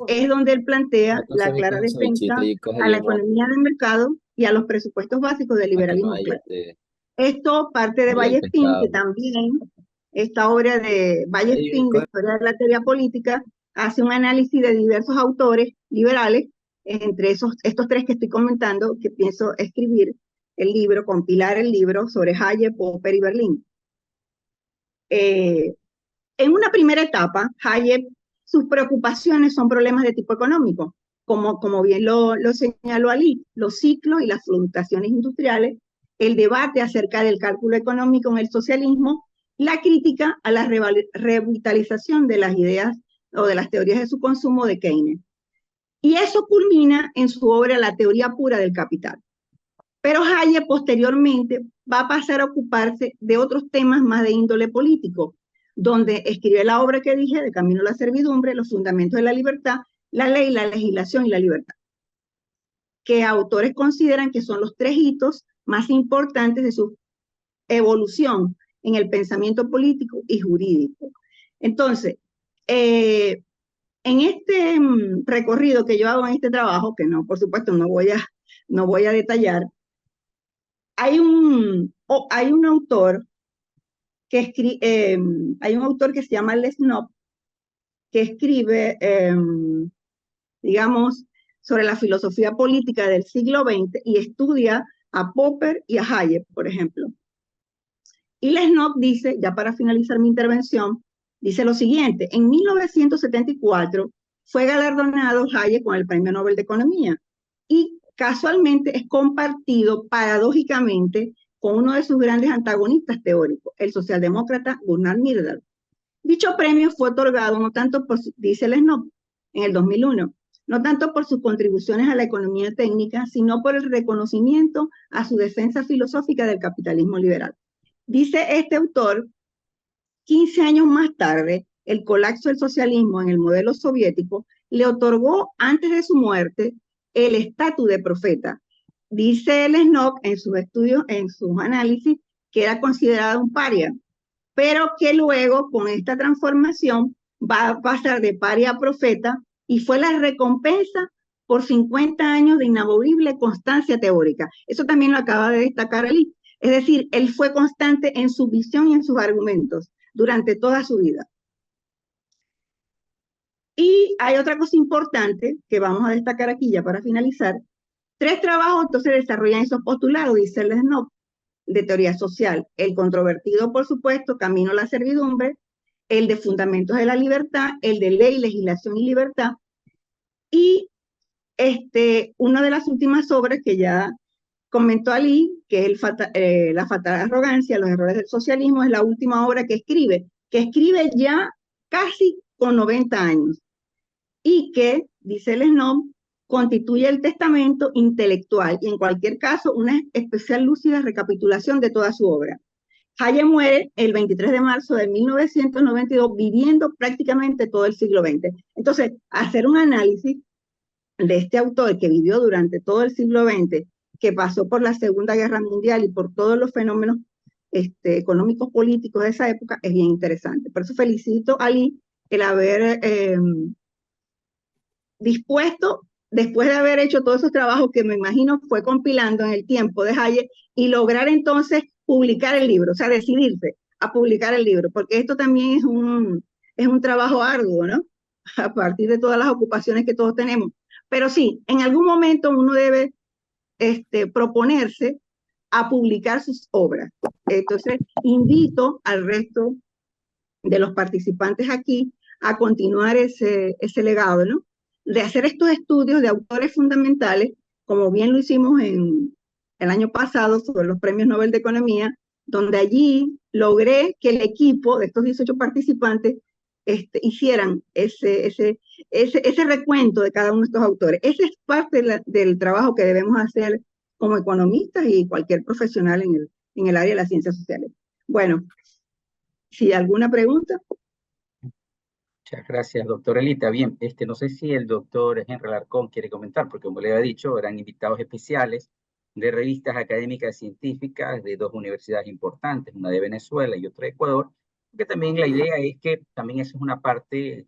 es donde él plantea la clara defensa a la economía del mercado y a los presupuestos básicos del liberalismo clásico. Esto parte de Vallespín, que también esta obra de Vallespín, de Historia de la Teoría Política, hace un análisis de diversos autores liberales, entre estos tres que estoy comentando, que pienso escribir el libro, compilar el libro sobre Hayek, Popper y Berlín. En una primera etapa, Hayek, sus preocupaciones son problemas de tipo económico, como bien lo señaló Ali, los ciclos y las fluctuaciones industriales, el debate acerca del cálculo económico en el socialismo, la crítica a la revitalización de las ideas o de las teorías de su consumo de Keynes. Y eso culmina en su obra La teoría pura del capital. Pero Hayek posteriormente va a pasar a ocuparse de otros temas más de índole político, donde escribe la obra que dije, de Camino a la servidumbre, los fundamentos de la libertad, la ley, la legislación y la libertad, que autores consideran que son los tres hitos más importantes de su evolución en el pensamiento político y jurídico. Entonces, en este recorrido que yo hago en este trabajo, que no, por supuesto, no voy a detallar, hay un autor hay un autor que se llama Les Snob, que escribe, digamos, sobre la filosofía política del siglo XX y estudia a Popper y a Hayek, por ejemplo. Y Les Snob dice, ya para finalizar mi intervención, dice lo siguiente: en 1974 fue galardonado Hayek con el Premio Nobel de Economía y casualmente es compartido paradójicamente con uno de sus grandes antagonistas teóricos, el socialdemócrata Gunnar Myrdal. Dicho premio fue otorgado no tanto por, dice Les Snob, en el 2001, no tanto por sus contribuciones a la economía técnica, sino por el reconocimiento a su defensa filosófica del capitalismo liberal. Dice este autor, 15 años más tarde, el colapso del socialismo en el modelo soviético le otorgó antes de su muerte el estatus de profeta. Dice Les Snob en sus estudios, en sus análisis, que era considerado un paria, pero que luego con esta transformación va a pasar de paria a profeta y fue la recompensa por 50 años de inamovible constancia teórica. Eso también lo acaba de destacar Ali. Es decir, él fue constante en su visión y en sus argumentos durante toda su vida. Y hay otra cosa importante que vamos a destacar aquí ya para finalizar. 3 trabajos entonces desarrollan esos postulados, dice Les Snob, de teoría social. El controvertido, por supuesto, Camino a la servidumbre, el de Fundamentos de la Libertad, el de Ley, Legislación y Libertad. Y una de las últimas obras que ya comentó Ali, que es La fatal arrogancia, los errores del socialismo, es la última obra que escribe ya casi con 90 años. Y que, dice Les Snob, constituye el testamento intelectual y en cualquier caso una especial lúcida recapitulación de toda su obra. Hayek muere el 23 de marzo de 1992 viviendo prácticamente todo el siglo XX. Entonces, hacer un análisis de este autor que vivió durante todo el siglo XX, que pasó por la Segunda Guerra Mundial y por todos los fenómenos económicos políticos de esa época, es bien interesante. Por eso felicito a Ali el haber dispuesto, después de haber hecho todos esos trabajos que me imagino fue compilando en el tiempo de Hayek, y lograr entonces publicar el libro, o sea, decidirse a publicar el libro, porque esto también es un trabajo arduo, ¿no? A partir de todas las ocupaciones que todos tenemos. Pero sí, en algún momento uno debe proponerse a publicar sus obras. Entonces, invito al resto de los participantes aquí a continuar ese legado, ¿no? De hacer estos estudios de autores fundamentales, como bien lo hicimos el año pasado sobre los premios Nobel de Economía, donde allí logré que el equipo de estos 18 participantes hicieran ese recuento de cada uno de estos autores. Ese es parte del trabajo que debemos hacer como economistas y cualquier profesional en el área de las ciencias sociales. Bueno, si alguna pregunta. Muchas gracias, doctora Elita. Bien, no sé si el doctor Henry Alarcón quiere comentar, porque como le había dicho, eran invitados especiales de revistas académicas científicas de dos universidades importantes, una de Venezuela y otra de Ecuador, que también la idea es que también eso es una parte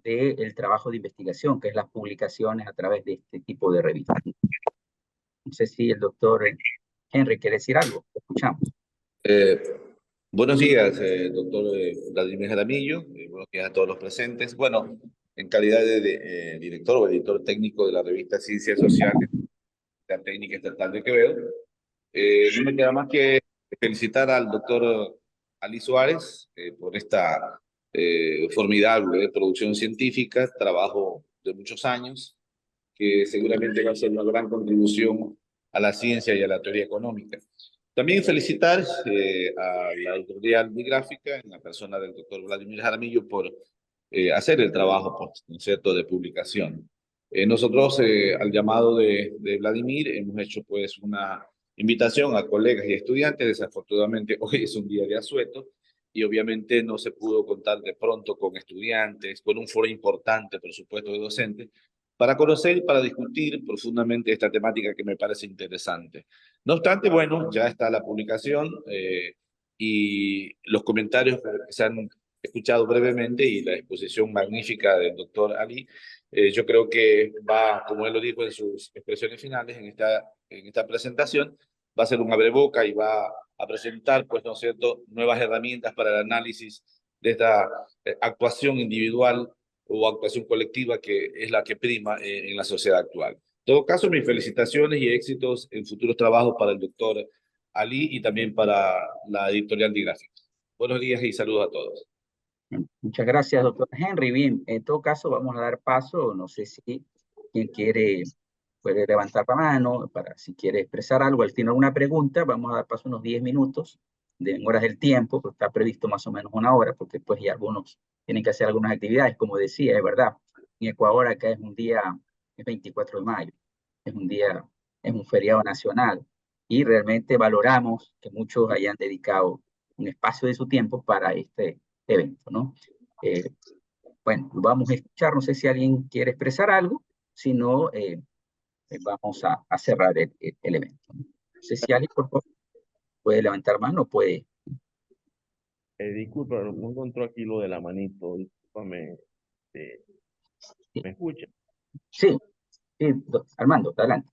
del trabajo de investigación, que es las publicaciones a través de este tipo de revistas. No sé si el doctor Henry quiere decir algo. Escuchamos. Buenos días, doctor Vladimir Jaramillo. Buenos días a todos los presentes. Bueno, en calidad de director o editor técnico de la revista Ciencias Sociales, la Técnica Estatal de Quevedo, no me queda más que felicitar al doctor Ali Suárez por esta formidable producción científica, trabajo de muchos años, que seguramente va a ser una gran contribución a la ciencia y a la teoría económica. También felicitar a la editorial Bigráfica, en la persona del doctor Vladimir Jaramillo, por hacer el trabajo, por concepto de publicación. Nosotros, al llamado de Vladimir, hemos hecho pues una invitación a colegas y estudiantes. Desafortunadamente, hoy es un día de asueto y obviamente no se pudo contar de pronto con estudiantes, con un foro importante, por supuesto, de docentes, para conocer y para discutir profundamente esta temática que me parece interesante. No obstante, bueno, ya está la publicación y los comentarios que se han escuchado brevemente y la exposición magnífica del doctor Ali. Yo creo que va, como él lo dijo en sus expresiones finales en esta presentación, va a ser un abreboca y va a presentar, pues, ¿no es cierto?, nuevas herramientas para el análisis de esta actuación individual o actuación colectiva que es la que prima en la sociedad actual. En todo caso, mis felicitaciones y éxitos en futuros trabajos para el doctor Ali y también para la editorial Bigráfica. Buenos días y saludos a todos. Muchas gracias, doctor Henry. Bien, en todo caso vamos a dar paso, no sé si quien quiere puede levantar la mano para si quiere expresar algo. Al final una pregunta, vamos a dar paso unos 10 minutos de horas del tiempo, porque está previsto más o menos una hora, porque pues ya algunos tienen que hacer algunas actividades, como decía, es verdad. En Ecuador acá es un día, es 24 de mayo, es un día, es un feriado nacional y realmente valoramos que muchos hayan dedicado un espacio de su tiempo para este evento, ¿no? Bueno, vamos a escuchar, no sé si alguien quiere expresar algo, si no, vamos a cerrar el evento. No sé si alguien, por favor, puede levantar mano, puede. Disculpa, no encontró aquí lo de la manito, discúlpame, ¿me escucha? Sí, sí, Armando, adelante.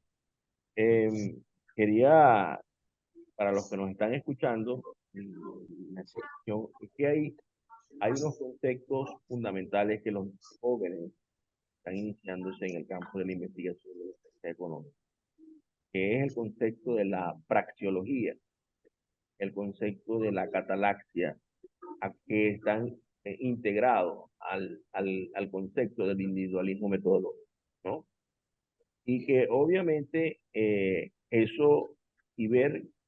Quería, para los que nos están escuchando, la cuestión es que hay unos conceptos fundamentales que los jóvenes están iniciándose en el campo de la investigación de la ciencia económica, que es el concepto de la praxeología, el concepto de la catalaxia, a que están integrados al concepto del individualismo metodológico, ¿no? Y que obviamente eso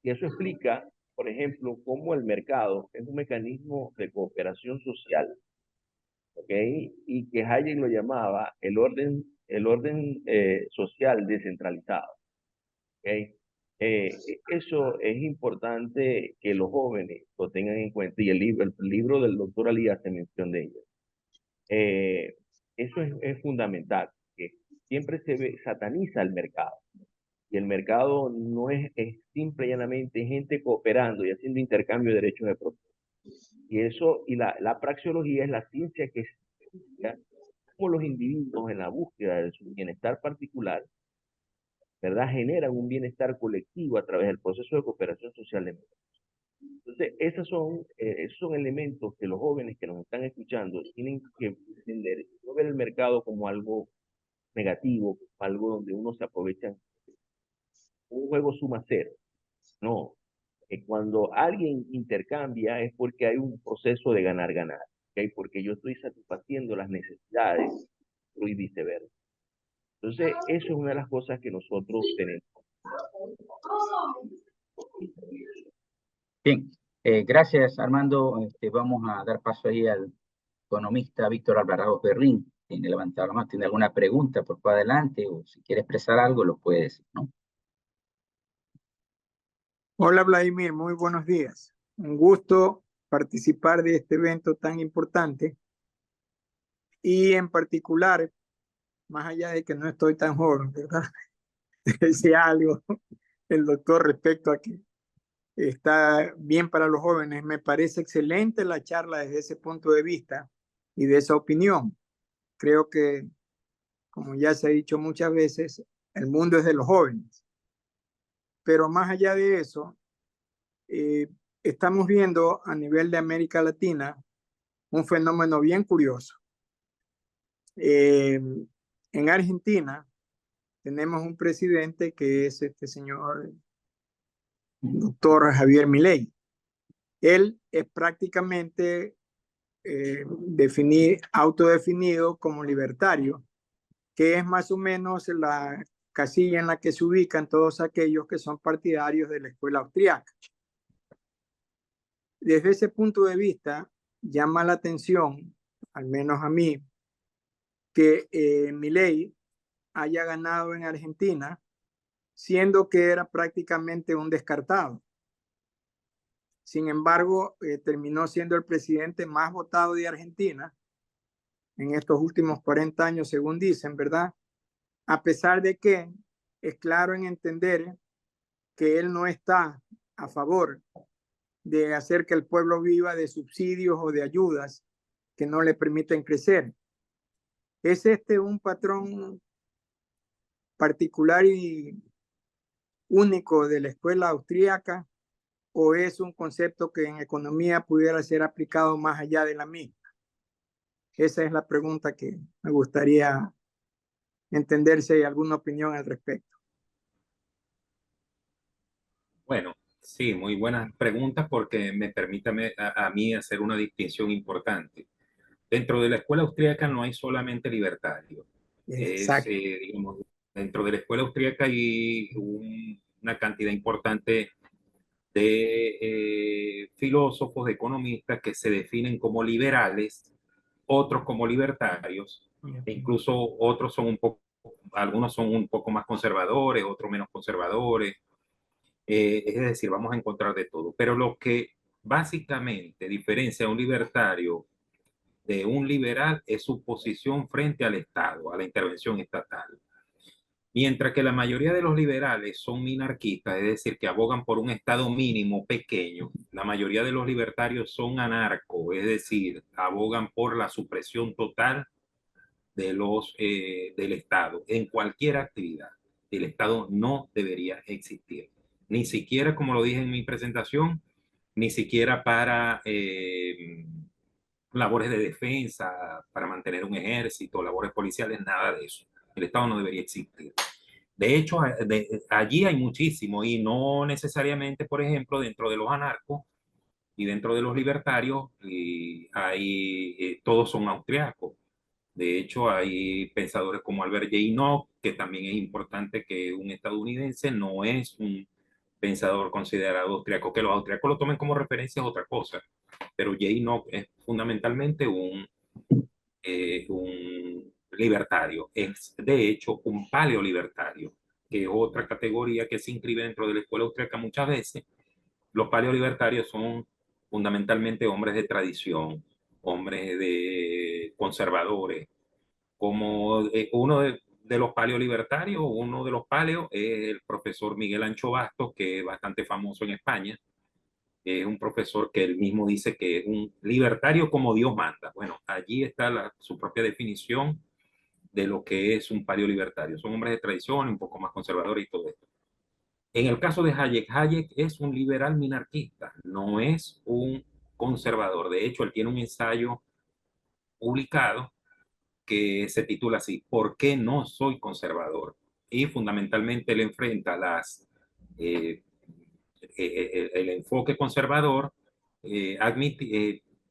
explica, por ejemplo, cómo el mercado es un mecanismo de cooperación social, ¿ok? Y que Hayek lo llamaba el orden social descentralizado, ¿ok? Eso es importante que los jóvenes lo tengan en cuenta, y el libro del doctor Ali hace mención de ello. Eso es fundamental, que siempre sataniza el mercado, y el mercado no es simple y llanamente gente cooperando y haciendo intercambio de derechos de propiedad. Y la praxeología es la ciencia que estudia cómo los individuos en la búsqueda de su bienestar particular, ¿verdad?, generan un bienestar colectivo a través del proceso de cooperación social de mercado. Entonces, esos son elementos que los jóvenes que nos están escuchando tienen que entender, no ver el mercado como algo negativo, algo donde uno se aprovecha, un juego suma cero. No, cuando alguien intercambia es porque hay un proceso de ganar-ganar, ¿ok? Porque yo estoy satisfaciendo las necesidades y viceversa. Entonces, eso es una de las cosas que nosotros tenemos. Bien, gracias Armando. Vamos a dar paso ahí al economista Víctor Alvarado Perrín. Tiene levantado la mano, tiene alguna pregunta, por favor adelante, o si quiere expresar algo, lo puede decir, ¿no? Hola Vladimir, muy buenos días. Un gusto participar de este evento tan importante y en particular, más allá de que no estoy tan joven, ¿verdad? Decía algo el doctor respecto a que está bien para los jóvenes. Me parece excelente la charla desde ese punto de vista y de esa opinión. Creo que, como ya se ha dicho muchas veces, el mundo es de los jóvenes. Pero más allá de eso, estamos viendo a nivel de América Latina un fenómeno bien curioso. En Argentina tenemos un presidente que es este señor doctor Javier Milei. Él es prácticamente autodefinido como libertario, que es más o menos la casilla en la que se ubican todos aquellos que son partidarios de la escuela austríaca. Desde ese punto de vista, llama la atención, al menos a mí, que Milei haya ganado en Argentina, siendo que era prácticamente un descartado. Sin embargo, terminó siendo el presidente más votado de Argentina en estos últimos 40 años, según dicen, ¿verdad? A pesar de que es claro en entender que él no está a favor de hacer que el pueblo viva de subsidios o de ayudas que no le permiten crecer. ¿Es este un patrón particular y único de la escuela austríaca o es un concepto que en economía pudiera ser aplicado más allá de la misma? Esa es la pregunta que me gustaría entender si hay alguna opinión al respecto. Bueno, sí, muy buenas preguntas porque me permite a mí hacer una distinción importante. Dentro de la escuela austríaca no hay solamente libertarios. Exacto. Digamos, dentro de la escuela austríaca hay una cantidad importante de filósofos, de economistas que se definen como liberales, otros como libertarios, e incluso otros son algunos son un poco más conservadores, otros menos conservadores. Es decir, vamos a encontrar de todo. Pero lo que básicamente diferencia a un libertario de un liberal es su posición frente al Estado, a la intervención estatal. Mientras que la mayoría de los liberales son minarquistas, es decir, que abogan por un Estado mínimo pequeño, la mayoría de los libertarios son anarcos, es decir, abogan por la supresión total del Estado en cualquier actividad. El Estado no debería existir. Ni siquiera, como lo dije en mi presentación, ni siquiera para labores de defensa, para mantener un ejército, labores policiales, nada de eso. El Estado no debería existir. De hecho, allí hay muchísimo y no necesariamente, por ejemplo, dentro de los anarcos y dentro de los libertarios, todos son austriacos. De hecho, hay pensadores como Albert J. Nock, que también es importante que un estadounidense no es un pensador considerado austriaco. Que los austriacos lo tomen como referencia es otra cosa, pero J. Nock es fundamentalmente un libertario. Es, de hecho, un paleolibertario, que es otra categoría que se inscribe dentro de la escuela austriaca muchas veces. Los paleolibertarios son fundamentalmente hombres de tradición, hombres de conservadores, como uno de los paleolibertarios, uno de los paleos es el profesor Miguel Ancho Bastos, que es bastante famoso en España. Es un profesor que él mismo dice que es un libertario como Dios manda. Bueno, allí está su propia definición de lo que es un paleolibertario. Son hombres de tradición, un poco más conservadores y todo esto. En el caso de Hayek, Hayek es un liberal minarquista, no es un conservador. De hecho, él tiene un ensayo publicado que se titula así, ¿por qué no soy conservador? Y fundamentalmente él enfrenta las el enfoque conservador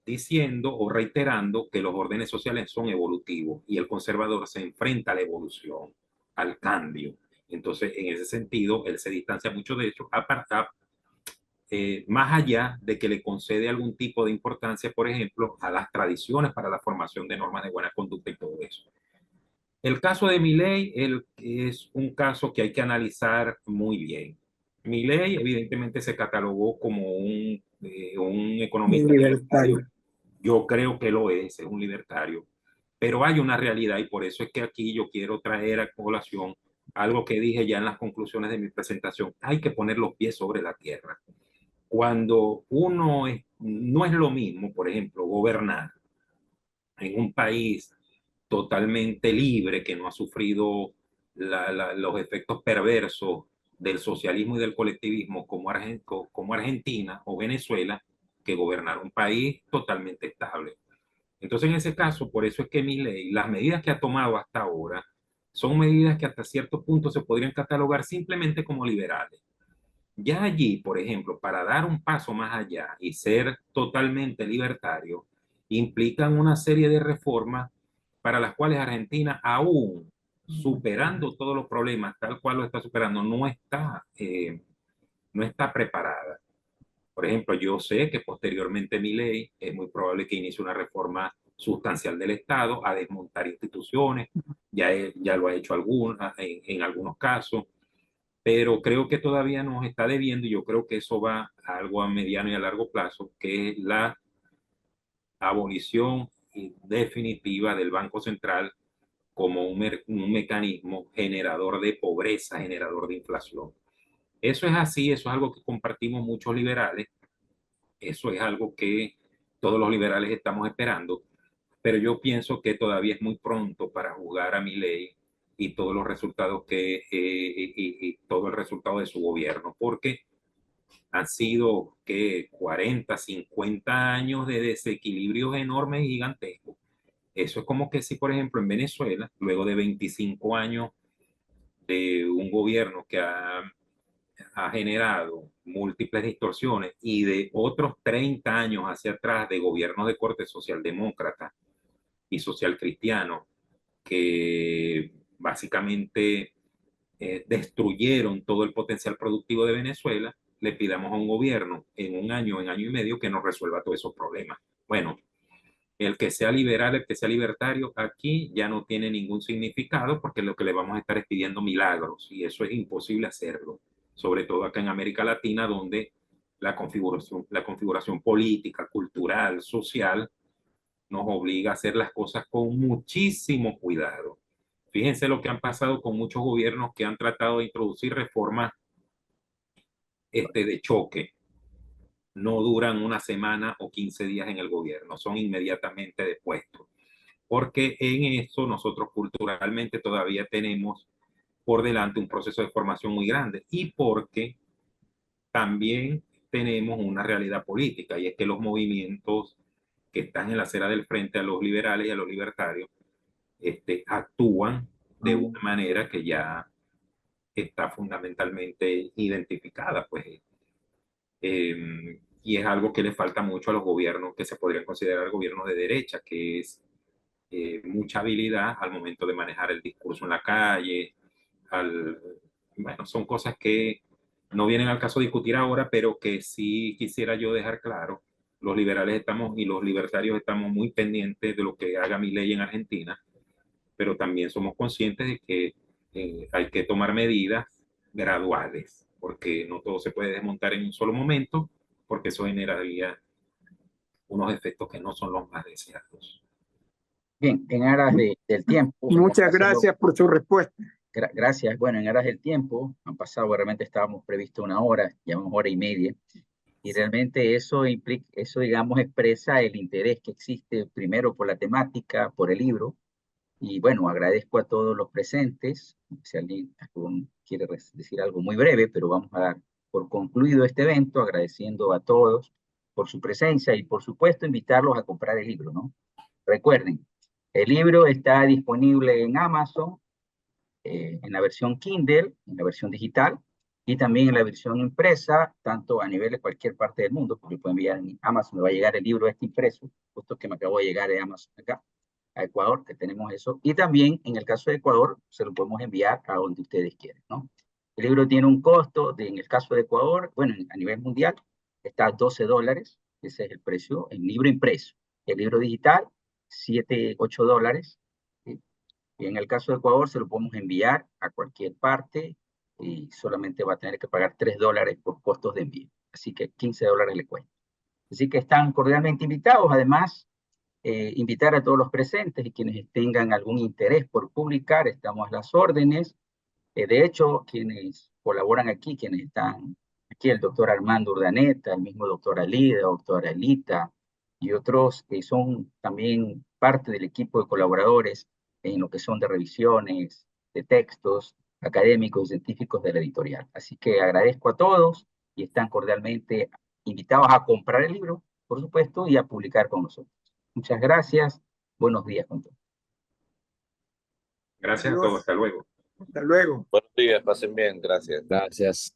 diciendo o reiterando que los órdenes sociales son evolutivos y el conservador se enfrenta a la evolución, al cambio. Entonces, en ese sentido, él se distancia mucho de hecho, más allá de que le concede algún tipo de importancia, por ejemplo, a las tradiciones para la formación de normas de buena conducta y todo eso. El caso de Milei es un caso que hay que analizar muy bien. Milei evidentemente se catalogó como un economista libertario. Yo creo que lo es un libertario. Pero hay una realidad y por eso es que aquí yo quiero traer a colación algo que dije ya en las conclusiones de mi presentación. Hay que poner los pies sobre la tierra. Cuando no es lo mismo, por ejemplo, gobernar en un país totalmente libre, que no ha sufrido los efectos perversos del socialismo y del colectivismo como Argentina o Venezuela, que gobernar un país totalmente estable. Entonces, en ese caso, por eso es que Milei, las medidas que ha tomado hasta ahora, son medidas que hasta cierto punto se podrían catalogar simplemente como liberales. Ya allí, por ejemplo, para dar un paso más allá y ser totalmente libertario, implican una serie de reformas para las cuales Argentina, aún superando todos los problemas, tal cual lo está superando, no está preparada. Por ejemplo, yo sé que posteriormente Milei es muy probable que inicie una reforma sustancial del Estado a desmontar instituciones, ya lo ha hecho en algunos casos, pero creo que todavía nos está debiendo y yo creo que eso va a algo a mediano y a largo plazo, que es la abolición definitiva del Banco Central como un mecanismo generador de pobreza, generador de inflación. Eso es así, eso es algo que compartimos muchos liberales, eso es algo que todos los liberales estamos esperando, pero yo pienso que todavía es muy pronto para juzgar a Milei y todos los resultados y todo el resultado de su gobierno, porque han sido que 40, 50 años de desequilibrios enormes y gigantescos. Eso es como que si, por ejemplo, en Venezuela, luego de 25 años de un gobierno que ha generado múltiples distorsiones y de otros 30 años hacia atrás de gobiernos de corte socialdemócrata y social cristiano que básicamente destruyeron todo el potencial productivo de Venezuela, le pidamos a un gobierno en un año y medio que nos resuelva todos esos problemas. Bueno, el que sea liberal, el que sea libertario, aquí ya no tiene ningún significado porque lo que le vamos a estar es pidiendo milagros y eso es imposible hacerlo, sobre todo acá en América Latina donde la configuración política, cultural, social nos obliga a hacer las cosas con muchísimo cuidado. Fíjense lo que han pasado con muchos gobiernos que han tratado de introducir reformas de choque. No duran una semana o 15 días en el gobierno, son inmediatamente depuestos. Porque en eso nosotros culturalmente todavía tenemos por delante un proceso de formación muy grande y porque también tenemos una realidad política y es que los movimientos que están en la acera del frente a los liberales y a los libertarios actúan de una manera que ya está fundamentalmente identificada, pues, y es algo que le falta mucho a los gobiernos que se podrían considerar gobiernos de derecha, que es mucha habilidad al momento de manejar el discurso en la calle, bueno, son cosas que no vienen al caso discutir ahora, pero que sí quisiera yo dejar claro. Los liberales y los libertarios estamos muy pendientes de lo que haga Milei en Argentina, pero también somos conscientes de que hay que tomar medidas graduales, porque no todo se puede desmontar en un solo momento, porque eso generaría unos efectos que no son los más deseados. Bien, en aras del tiempo. Muchas gracias por su respuesta. Gracias. Bueno, en aras del tiempo, han pasado, realmente estábamos previsto 1 hora, llevamos 1 hora y media, y realmente eso implica, eso digamos expresa el interés que existe primero por la temática, por el libro, y bueno, agradezco a todos los presentes. Si alguien quiere decir algo muy breve, pero vamos a dar por concluido este evento, agradeciendo a todos por su presencia y por supuesto invitarlos a comprar el libro, ¿no? Recuerden, el libro está disponible en Amazon, en la versión Kindle, en la versión digital, y también en la versión impresa, tanto a nivel de cualquier parte del mundo, porque pueden enviar en Amazon, me va a llegar el libro este impreso, justo que me acabo de llegar de Amazon acá, a Ecuador, que tenemos eso, y también en el caso de Ecuador, se lo podemos enviar a donde ustedes quieran, ¿no? El libro tiene un costo, en el caso de Ecuador, bueno, a nivel mundial, está a $12, ese es el precio, el libro impreso. El libro digital, $8. ¿Sí? Y en el caso de Ecuador, se lo podemos enviar a cualquier parte y solamente va a tener que pagar $3 por costos de envío. Así que $15 le cuesta. Así que están cordialmente invitados. Además, invitar a todos los presentes y quienes tengan algún interés por publicar, estamos a las órdenes. De hecho, quienes colaboran aquí, quienes están aquí, el doctor Armando Urdaneta, el mismo doctor Alida, doctora Elita, y otros que son también parte del equipo de colaboradores en lo que son de revisiones, de textos académicos y científicos de la editorial. Así que agradezco a todos y están cordialmente invitados a comprar el libro, por supuesto, y a publicar con nosotros. Muchas gracias. Buenos días con todos. Gracias a todos. Hasta luego. Hasta luego. Buenos días, pasen bien, gracias. Gracias.